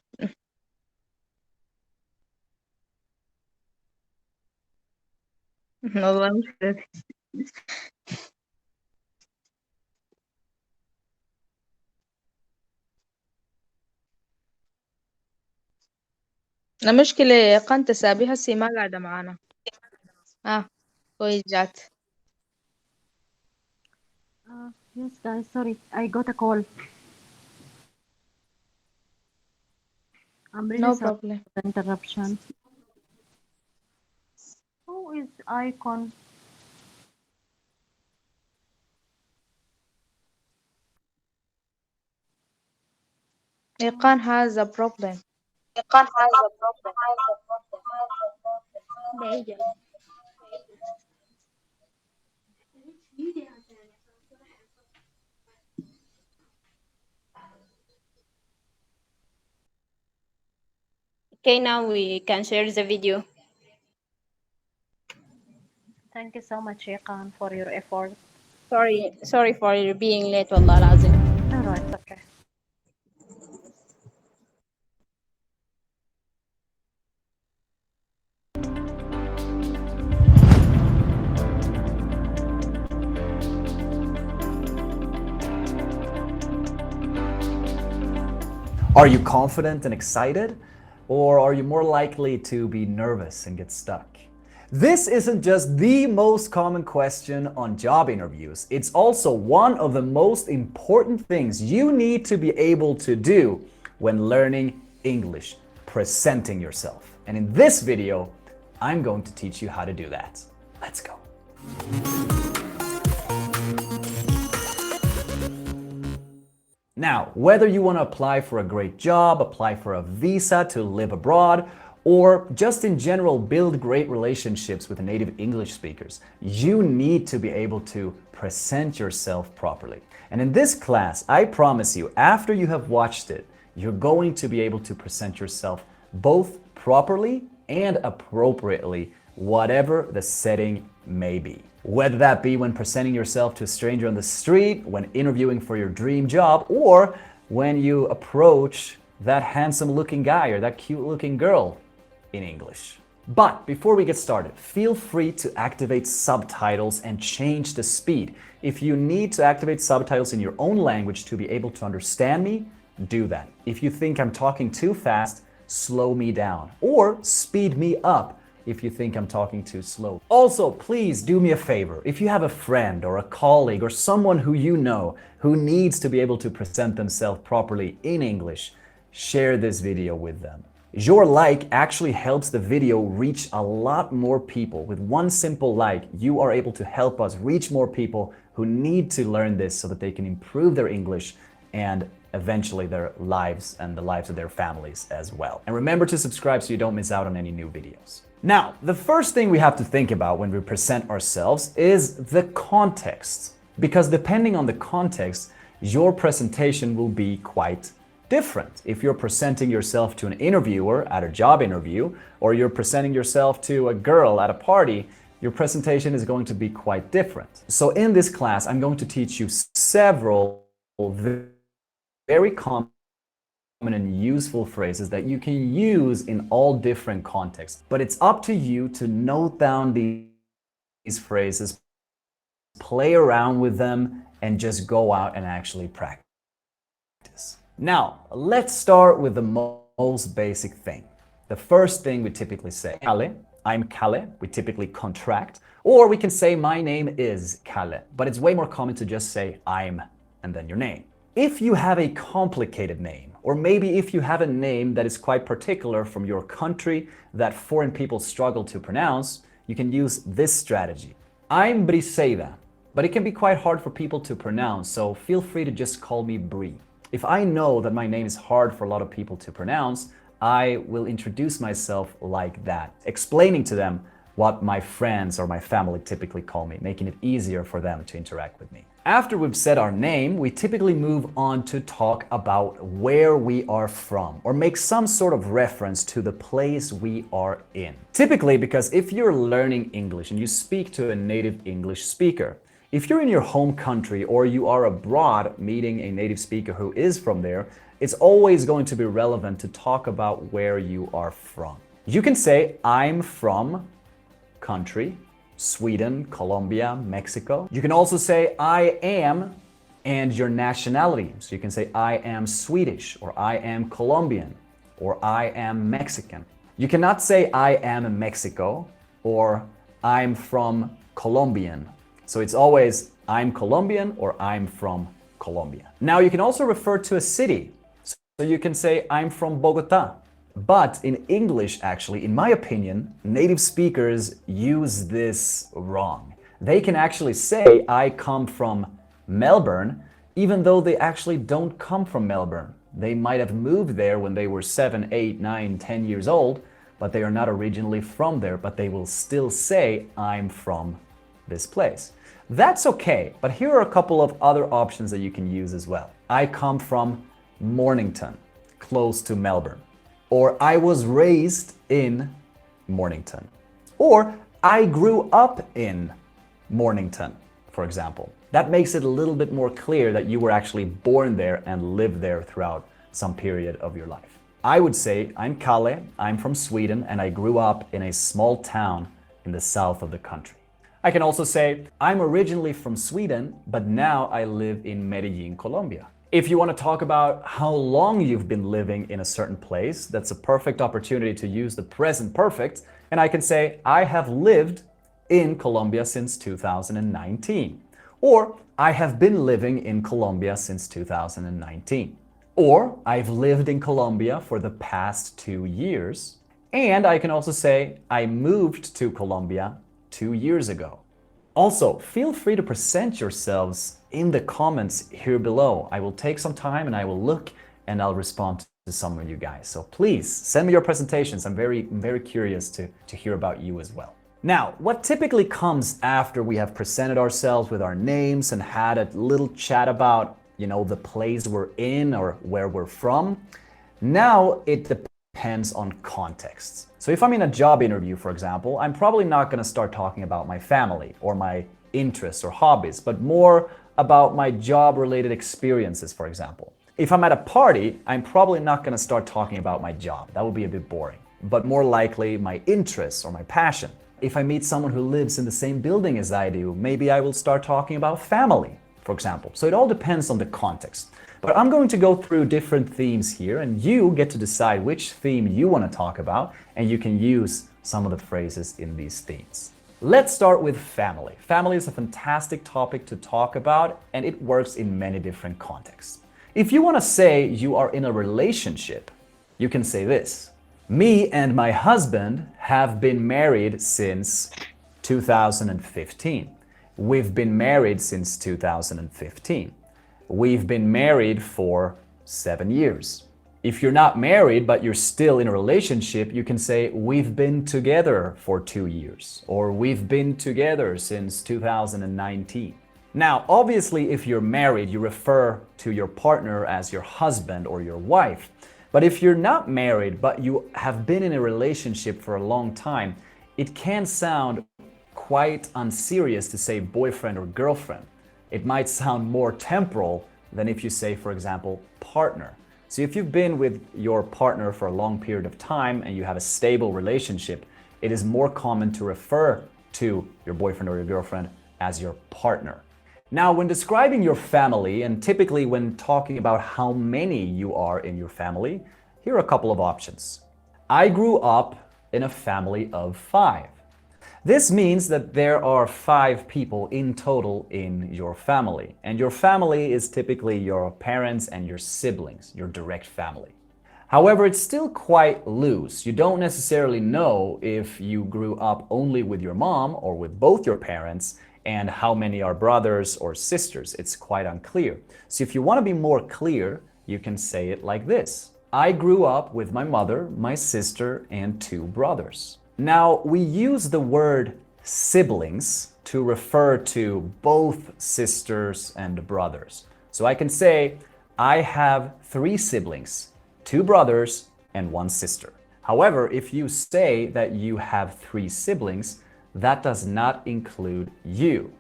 والله مش فاكرة. المشكلة إيقان تسابيح هسي ما قاعدة معانا. كويس جات. Yes, guys, sorry, I got a call. I'm really No sorry problem. for the interruption. Who is Icon? إيقان has a problem. Okay, now we can share the video. Thank you so much, Iqan, for your effort. Sorry for being late, والله العظيم. No, no, it's okay. Are you confident and excited? Or are you more likely to be nervous and get stuck? This isn't just the most common question on job interviews, it's also one of the most important things you need to be able to do when learning English, presenting yourself. And in this video, I'm going to teach you how to do that. Let's go. Now, whether you want to apply for a great job, apply for a visa to live abroad, or just in general build great relationships with native English speakers, you need to be able to present yourself properly. And in this class, I promise you, after you have watched it, you're going to be able to present yourself both properly and appropriately, whatever the setting may be. Whether that be when presenting yourself to a stranger on the street, when interviewing for your dream job, or when you approach that handsome looking guy or that cute looking girl in English. But before we get started, feel free to activate subtitles and change the speed. If you need to activate subtitles in your own language to be able to understand me, do that. If you think I'm talking too fast, slow me down or speed me up if you think I'm talking too slow. Also, please do me a favor. If you have a friend or a colleague or someone who you know who needs to be able to present themselves properly in English, share this video with them. Your like actually helps the video reach a lot more people. With one simple like, you are able to help us reach more people who need to learn this so that they can improve their English and eventually their lives and the lives of their families as well. And remember to subscribe so you don't miss out on any new videos. Now, the first thing we have to think about when we present ourselves is the context. Because depending on the context, your presentation will be quite different. If you're presenting yourself to an interviewer at a job interview, or you're presenting yourself to a girl at a party, your presentation is going to be quite different. So in this class, I'm going to teach you several very common and useful phrases that you can use in all different contexts. But it's up to you to note down these phrases, play around with them, and just go out and actually practice. Now, let's start with the most basic thing. The first thing we typically say, Kalle, I'm Kalle. We typically contract. Or we can say, my name is Kalle. But it's way more common to just say, I'm, and then your name. If you have a complicated name, or maybe if you have a name that is quite particular from your country that foreign people struggle to pronounce, you can use this strategy. I'm Briseida, but it can be quite hard for people to pronounce, so feel free to just call me Bri. If I know that my name is hard for a lot of people to pronounce, I will introduce myself like that, explaining to them what my friends or my family typically call me, making it easier for them to interact with me. After we've said our name, we typically move on to talk about where we are from or make some sort of reference to the place we are in. Typically, because if you're learning English and you speak to a native English speaker, if you're in your home country or you are abroad meeting a native speaker who is from there, it's always going to be relevant to talk about where you are from. You can say, I'm from country, Sweden, Colombia, Mexico. You can also say, I am, and your nationality. So you can say, I am Swedish, or I am Colombian, or I am Mexican. You cannot say, I am Mexico, or I'm from Colombian. So it's always, I'm Colombian, or I'm from Colombia. Now you can also refer to a city. So you can say, I'm from Bogota. But in English, actually, in my opinion, native speakers use this wrong. They can actually say, I come from Melbourne, even though they actually don't come from Melbourne. They might have moved there when they were 7, 8, 9, 10 years old, but they are not originally from there, but they will still say, I'm from this place. That's okay, but here are a couple of other options that you can use as well. I come from Mornington, close to Melbourne. Or I was raised in Mornington. Or I grew up in Mornington, for example. That makes it a little bit more clear that you were actually born there and lived there throughout some period of your life. I would say, I'm Kalle, I'm from Sweden, and I grew up in a small town in the south of the country. I can also say, I'm originally from Sweden, but now I live in Medellin, Colombia. If you want to talk about how long you've been living in a certain place, that's a perfect opportunity to use the present perfect. And I can say, I have lived in Colombia since 2019. Or, I have been living in Colombia since 2019. Or, I've lived in Colombia for the past 2 years. And I can also say, I moved to Colombia 2 years ago. Also, feel free to present yourselves in the comments here below. I will take some time and I will look and I'll respond to some of you guys. So please send me your presentations. I'm very curious to hear about you as well. Now, what typically comes after we have presented ourselves with our names and had a little chat about, the place we're in or where we're from, now it depends on context. So if I'm in a job interview, for example, I'm probably not going to start talking about my family or my interests or hobbies, but more about my job-related experiences, for example. If I'm at a party, I'm probably not going to start talking about my job. That would be a bit boring. but more likely my interests or my passion. If I meet someone who lives in the same building as I do, maybe I will start talking about family, for example. So it all depends on the context. But I'm going to go through different themes here, and you get to decide which theme you want to talk about, and you can use some of the phrases in these themes. Let's start with family. Family is a fantastic topic to talk about, and it works in many different contexts. If you want to say you are in a relationship, you can say this. Me and my husband have been married since 2015. We've been married since 2015. We've been married for 7 years. If you're not married but you're still in a relationship, you can say we've been together for 2 years or we've been together since 2019. Now, obviously, if you're married, you refer to your partner as your husband or your wife. But if you're not married but you have been in a relationship for a long time, it can sound quite unserious to say boyfriend or girlfriend. It might sound more temporal than if you say, for example, partner. So if you've been with your partner for a long period of time and you have a stable relationship, it is more common to refer to your boyfriend or your girlfriend as your partner. Now, when describing your family, and typically when talking about how many you are in your family, here are a couple of options. I grew up in a family of 5. This means that there are 5 people in total in your family, and your family is typically your parents and your siblings, your direct family. However, it's still quite loose. You don't necessarily know if you grew up only with your mom or with both your parents and how many are brothers or sisters. It's quite unclear. So if you want to be more clear, you can say it like this. I grew up with my mother, my sister, and 2 brothers. Now, we use the word siblings to refer to both sisters and brothers. So I can say, I have 3 siblings, 2 brothers, and 1 sister. However, if you say that you have 3 siblings, that does not include you.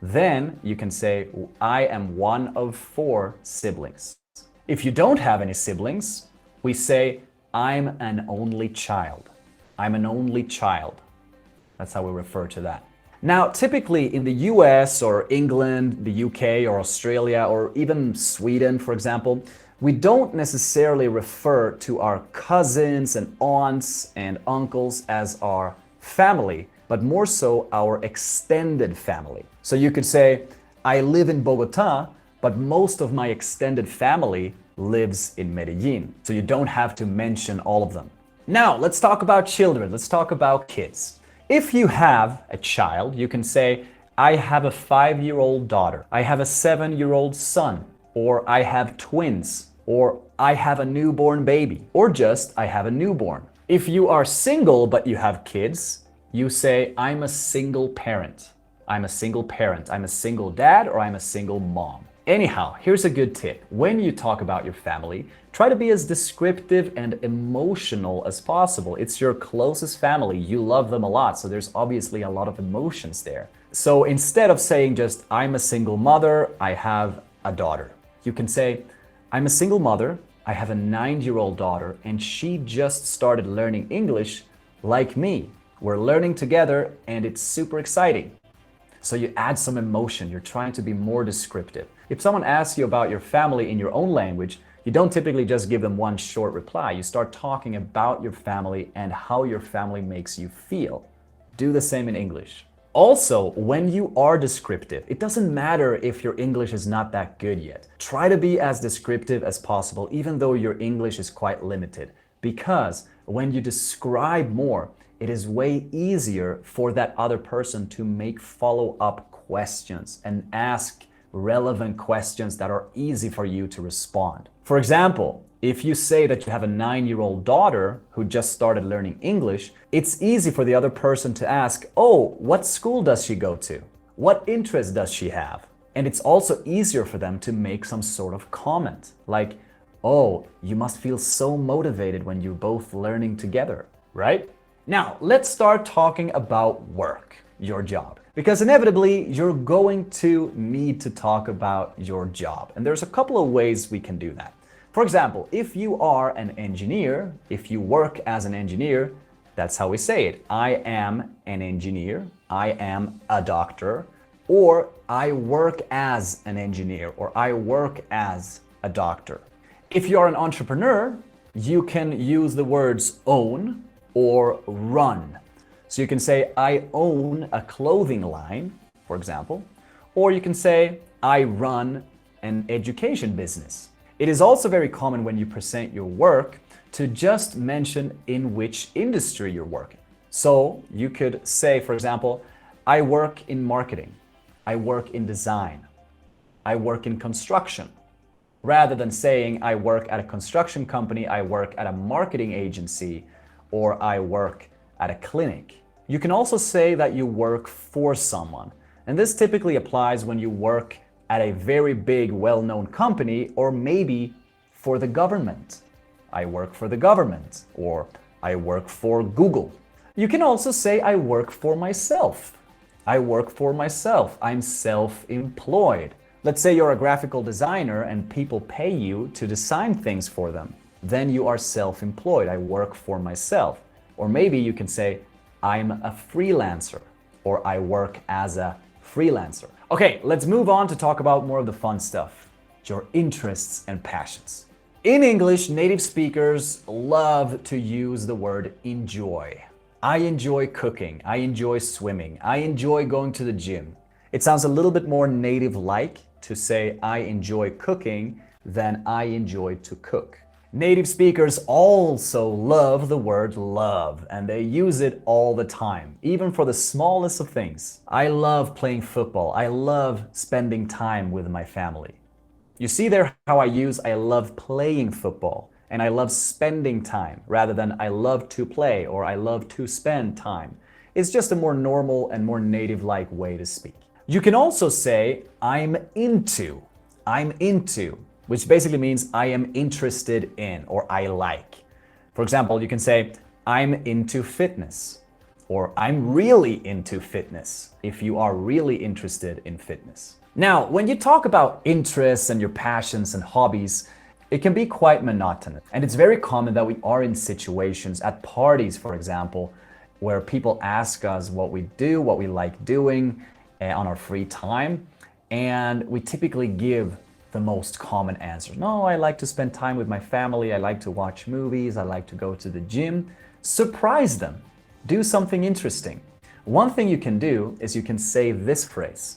Then you can say, I am one of 4 siblings. If you don't have any siblings, we say, I'm an only child. I'm an only child. That's how we refer to that. Now, typically in the US or England, the UK or Australia, or even Sweden, for example, we don't necessarily refer to our cousins and aunts and uncles as our family, but more so our extended family. So you could say, I live in Bogota, but most of my extended family lives in Medellin. So you don't have to mention all of them. Now, let's talk about children. Let's talk about kids. If you have a child, you can say, I have a 5-year-old daughter. I have a 7-year-old son. Or I have twins. Or I have a newborn baby. Or just, I have a newborn. If you are single but you have kids, you say, I'm a single parent. I'm a single parent. I'm a single dad or I'm a single mom. Anyhow, here's a good tip. When you talk about your family, try to be as descriptive and emotional as possible. It's your closest family. You love them a lot, so there's obviously a lot of emotions there. So instead of saying just, I'm a single mother, I have a daughter, you can say, I'm a single mother, I have a 9-year-old daughter, and she just started learning English like me. We're learning together, and it's super exciting. So you add some emotion. You're trying to be more descriptive. If someone asks you about your family in your own language, you don't typically just give them one short reply. You start talking about your family and how your family makes you feel. Do the same in English. Also, when you are descriptive, it doesn't matter if your English is not that good yet. Try to be as descriptive as possible, even though your English is quite limited. Because when you describe more, it is way easier for that other person to make follow-up questions and ask relevant questions that are easy for you to respond. For example, if you say that you have a 9-year-old daughter who just started learning English, it's easy for the other person to ask, oh, what school does she go to? What interest does she have? And it's also easier for them to make some sort of comment, like, oh, you must feel so motivated when you're both learning together, right? Now, let's start talking about work, your job. Because inevitably, you're going to need to talk about your job. And there's a couple of ways we can do that. For example, if you are an engineer, if you work as an engineer, that's how we say it. I am an engineer, I am a doctor, or I work as an engineer, or I work as a doctor. If you're an entrepreneur, you can use the words own or run. So you can say, I own a clothing line, for example, or you can say, I run an education business. It is also very common when you present your work to just mention in which industry you're working. So you could say, for example, I work in marketing, I work in design, I work in construction. Rather than saying I work at a construction company, I work at a marketing agency, or I work at a clinic. You can also say that you work for someone. And this typically applies when you work at a very big, well-known company, or maybe for the government. I work for the government, or I work for Google. You can also say I work for myself. I work for myself. I'm self-employed. Let's say you're a graphical designer and people pay you to design things for them. Then you are self-employed. I work for myself. Or maybe you can say, I'm a freelancer, or I work as a freelancer. Okay, let's move on to talk about more of the fun stuff, your interests and passions. In English, native speakers love to use the word enjoy. I enjoy cooking. I enjoy swimming. I enjoy going to the gym. It sounds a little bit more native-like to say I enjoy cooking than I enjoy to cook. Native speakers also love the word love, and they use it all the time, even for the smallest of things. I love playing football. I love spending time with my family. You see there how I use I love playing football and I love spending time rather than I love to play or I love to spend time. It's just a more normal and more native-like way to speak. You can also say I'm into, which basically means I am interested in or I like. For example, you can say I'm into fitness or I'm really into fitness if you are really interested in fitness. Now, when you talk about interests and your passions and hobbies, it can be quite monotonous. And it's very common that we are in situations at parties, for example, where people ask us what we do, what we like doing on our free time. And we typically give the most common answer. No, I like to spend time with my family. I like to watch movies. I like to go to the gym. Surprise them. Do something interesting. One thing you can do is you can say this phrase.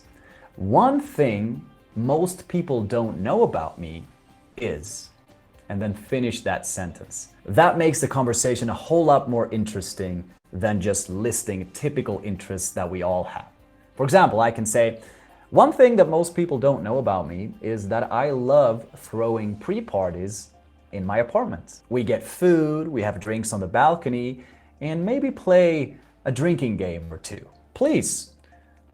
One thing most people don't know about me is, and then finish that sentence. That makes the conversation a whole lot more interesting than just listing typical interests that we all have. For example, I can say, one thing that most people don't know about me is that I love throwing pre-parties in my apartment. We get food, we have drinks on the balcony, and maybe play a drinking game or two. Please,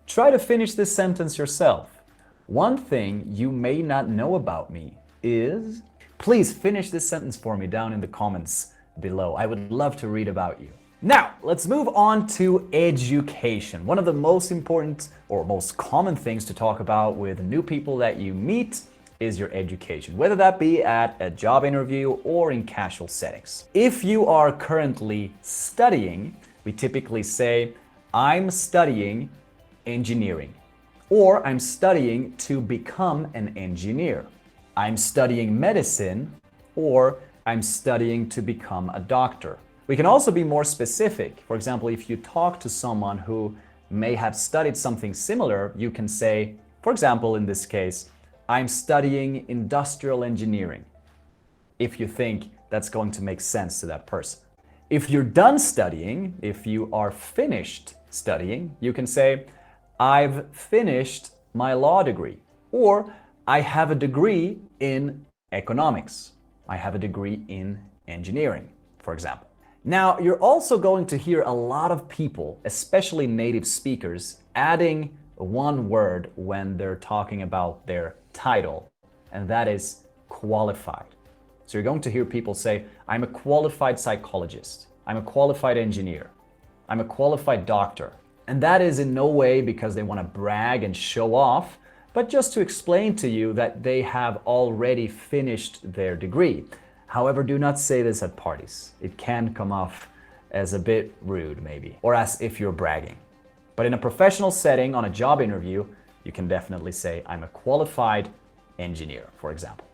try to finish this sentence yourself. One thing you may not know about me is... Please finish this sentence for me down in the comments below. I would love to read about you. Now, let's move on to education. One of the most important or most common things to talk about with new people that you meet is your education, whether that be at a job interview or in casual settings. If you are currently studying, we typically say, I'm studying engineering, or I'm studying to become an engineer. I'm studying medicine, or I'm studying to become a doctor. We can also be more specific. For example, if you talk to someone who may have studied something similar, you can say, for example, in this case, I'm studying industrial engineering, if you think that's going to make sense to that person. If you're done studying, if you are finished studying, you can say, I've finished my law degree, or I have a degree in economics. I have a degree in engineering, for example. Now, you're also going to hear a lot of people, especially native speakers, adding one word when they're talking about their title, and that is qualified. So you're going to hear people say, I'm a qualified psychologist. I'm a qualified engineer. I'm a qualified doctor. And that is in no way because they want to brag and show off, but just to explain to you that they have already finished their degree. However, do not say this at parties. It can come off as a bit rude, maybe, or as if you're bragging. But in a professional setting, on a job interview, you can definitely say, I'm a qualified engineer, for example.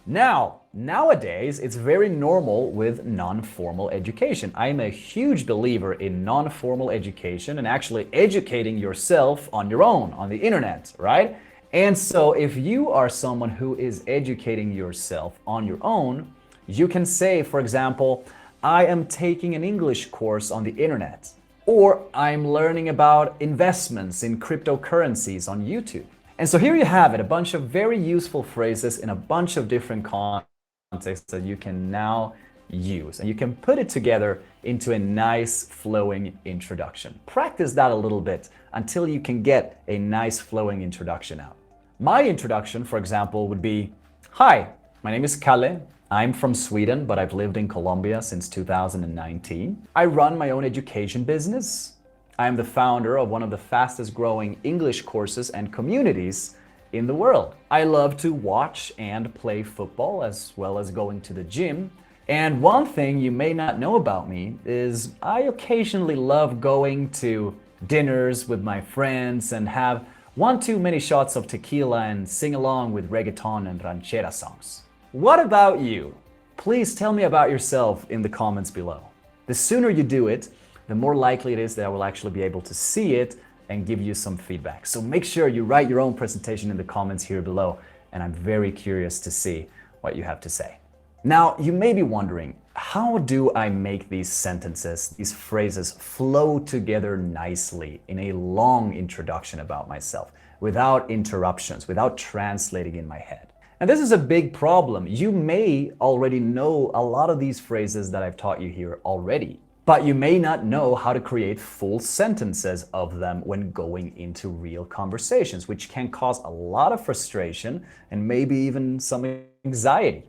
Now, nowadays, it's very normal with non-formal education. I'm a huge believer in non-formal education and actually educating yourself on your own, on the internet, right? And so if you are someone who is educating yourself on your own, you can say, for example, I am taking an English course on the internet, or I'm learning about investments in cryptocurrencies on YouTube. And so here you have it, a bunch of very useful phrases in a bunch of different contexts that you can now use. And you can put it together into a nice flowing introduction. Practice that a little bit until you can get a nice flowing introduction out. My introduction, for example, would be, hi, my name is Kalle. I'm from Sweden, but I've lived in Colombia since 2019. I run my own education business. I am the founder of one of the fastest growing English courses and communities in the world. I love to watch and play football as well as going to the gym. And one thing you may not know about me is I occasionally love going to dinners with my friends and have one too many shots of tequila and sing along with reggaeton and ranchera songs. What about you? Please tell me about yourself in the comments below. The sooner you do it, the more likely it is that I will actually be able to see it and give you some feedback. So make sure you write your own presentation in the comments here below, and I'm very curious to see what you have to say. Now, you may be wondering, how do I make these sentences, these phrases flow together nicely in a long introduction about myself, without interruptions, without translating in my head? And this is a big problem. You may already know a lot of these phrases that I've taught you here already, but you may not know how to create full sentences of them when going into real conversations, which can cause a lot of frustration and maybe even some anxiety.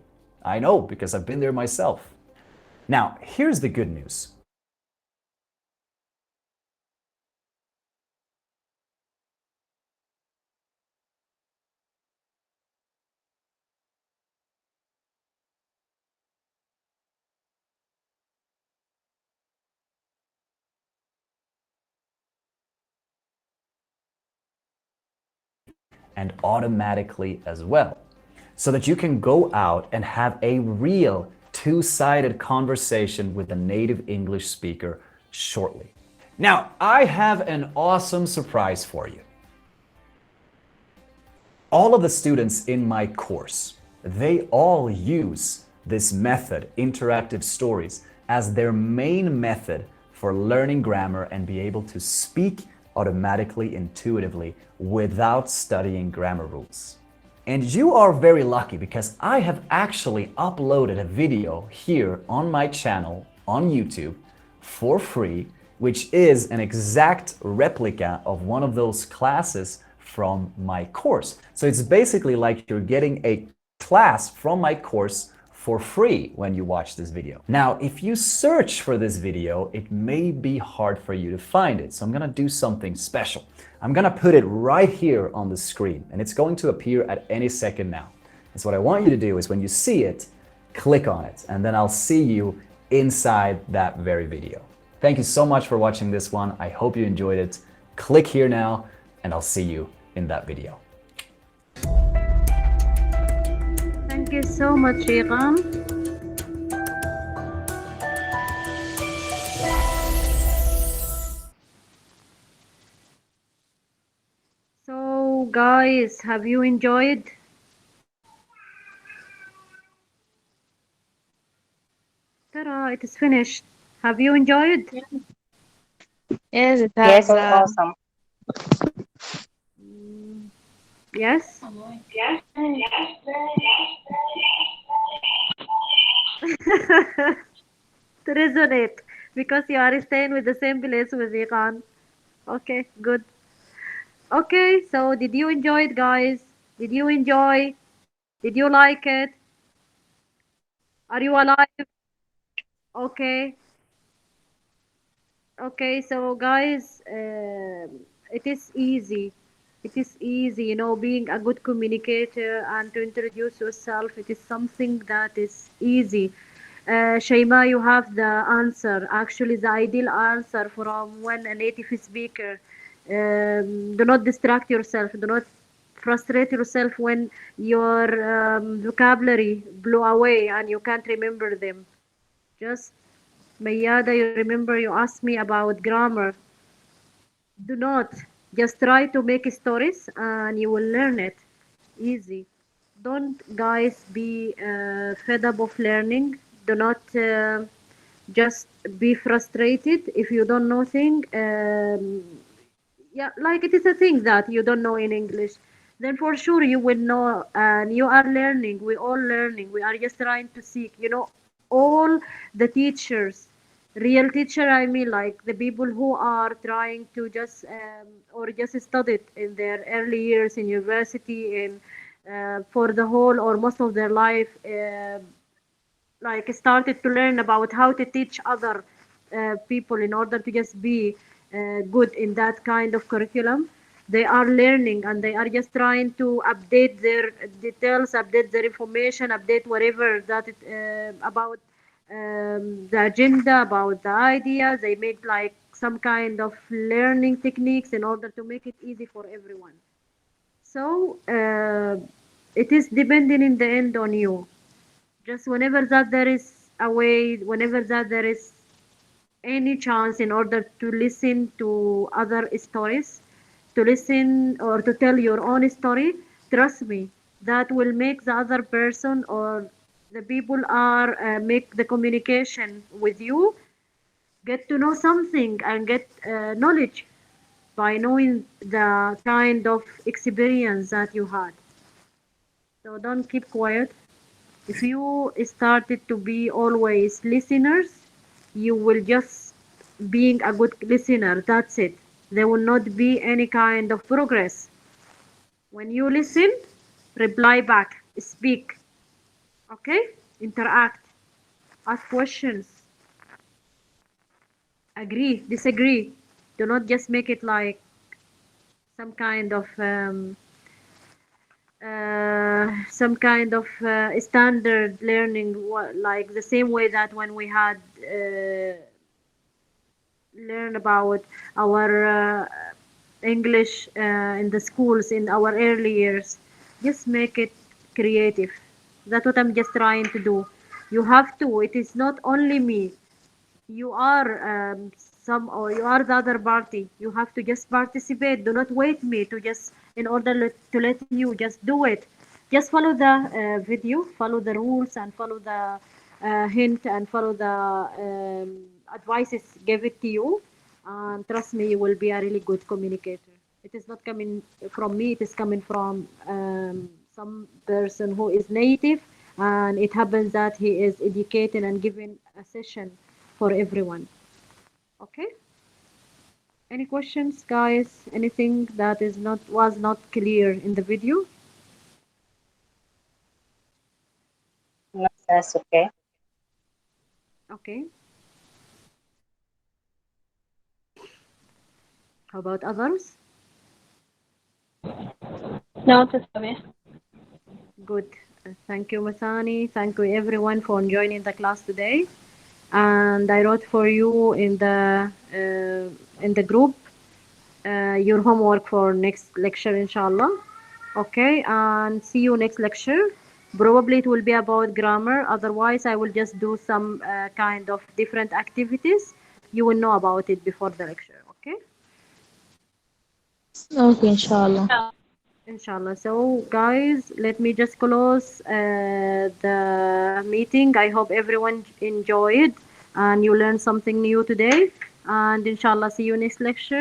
I know, because I've been there myself. Now, here's the good news. And automatically as well, so that you can go out and have a real two-sided conversation with a native English speaker shortly. Now, I have an awesome surprise for you. All of the students in my course, they all use this method, interactive stories, as their main method for learning grammar and be able to speak automatically, intuitively, without studying grammar rules. And you are very lucky because I have actually uploaded a video here on my channel on YouTube for free, which is an exact replica of one of those classes from my course. So it's basically like you're getting a class from my course for free when you watch this video. Now, if you search for this video, it may be hard for you to find it. So I'm gonna do something special. I'm gonna put it right here on the screen, and it's going to appear at any second now. And so what I want you to do is when you see it, click on it, and then I'll see you inside that very video. Thank you so much for watching this one. I hope you enjoyed it. Click here now, and I'll see you in that video. Thank you so much, Riqam. So, guys, have you enjoyed? Tara, it is finished. Have you enjoyed? Yes, it Yes, has. awesome. Yes? To resonate because you are staying with the same place with Riqam. Okay, good. Okay, so did you enjoy it, guys? Did you enjoy? Did you like it? Are you alive? Okay. Okay, so guys, it is easy. It is easy, being a good communicator and to introduce yourself. It is something that is easy. Shaima, you have the answer. Actually, the ideal answer from when a native speaker. Do not distract yourself. Do not frustrate yourself when your vocabulary blew away and you can't remember them. Just, Mayada, you remember you asked me about grammar. Do not. Just try to make stories and you will learn it. Easy. Don't, guys, be fed up of learning. Do not just be frustrated if you don't know thing. Yeah, like it is a thing that you don't know in English, then for sure you will know, and you are learning. We all learning. We are just trying to seek. All the teachers, real teacher. I mean, like the people who are trying to just or just studied in their early years in university and for the whole or most of their life. Like started to learn about how to teach other people in order to just be good in that kind of curriculum. They are learning and they are just trying to update their details, update their information, update whatever that it, about the agenda, about the idea. They make like some kind of learning techniques in order to make it easy for everyone. So it is depending in the end on you. Just whenever that there is a way, whenever that there is any chance in order to listen to other stories, to listen or to tell your own story, trust me, that will make the other person or the people are make the communication with you get to know something and get knowledge by knowing the kind of experience that you had. So don't keep quiet. If you started to be always listeners, you will just being a good listener. That's it. There will not be any kind of progress. When you listen, reply back, speak, okay? Interact, ask questions, agree, disagree. Do not just make it like some kind of standard learning, like the same way that when we had learn about our English in the schools in our early years. Just make it creative. That's what I'm just trying to do. You have to. It is not only me. You are some or you are the other party. You have to just participate. Do not wait me to just in order to let you just do it. Just follow the video, follow the rules, and follow the hint and follow the advices give it to you. And trust me, you will be a really good communicator. It is not coming from me. It is coming from some person who is native, and it happens that he is educated and giving a session for everyone. Okay. Any questions, guys? Anything that is not was not clear in the video? No, that's okay. Okay. How about others? No, تسلمي. Good. Thank you, Masani. Thank you, everyone, for joining the class today. And I wrote for you in the group your homework for next lecture, inshallah. Okay, and see you next lecture. Probably it will be about grammar. Otherwise, I will just do some kind of different activities. You will know about it before the lecture. Okay, Okay, inshallah. inshallah. So, guys, let me just close the meeting. I hope everyone enjoyed and you learned something new today. And inshallah, see you next lecture.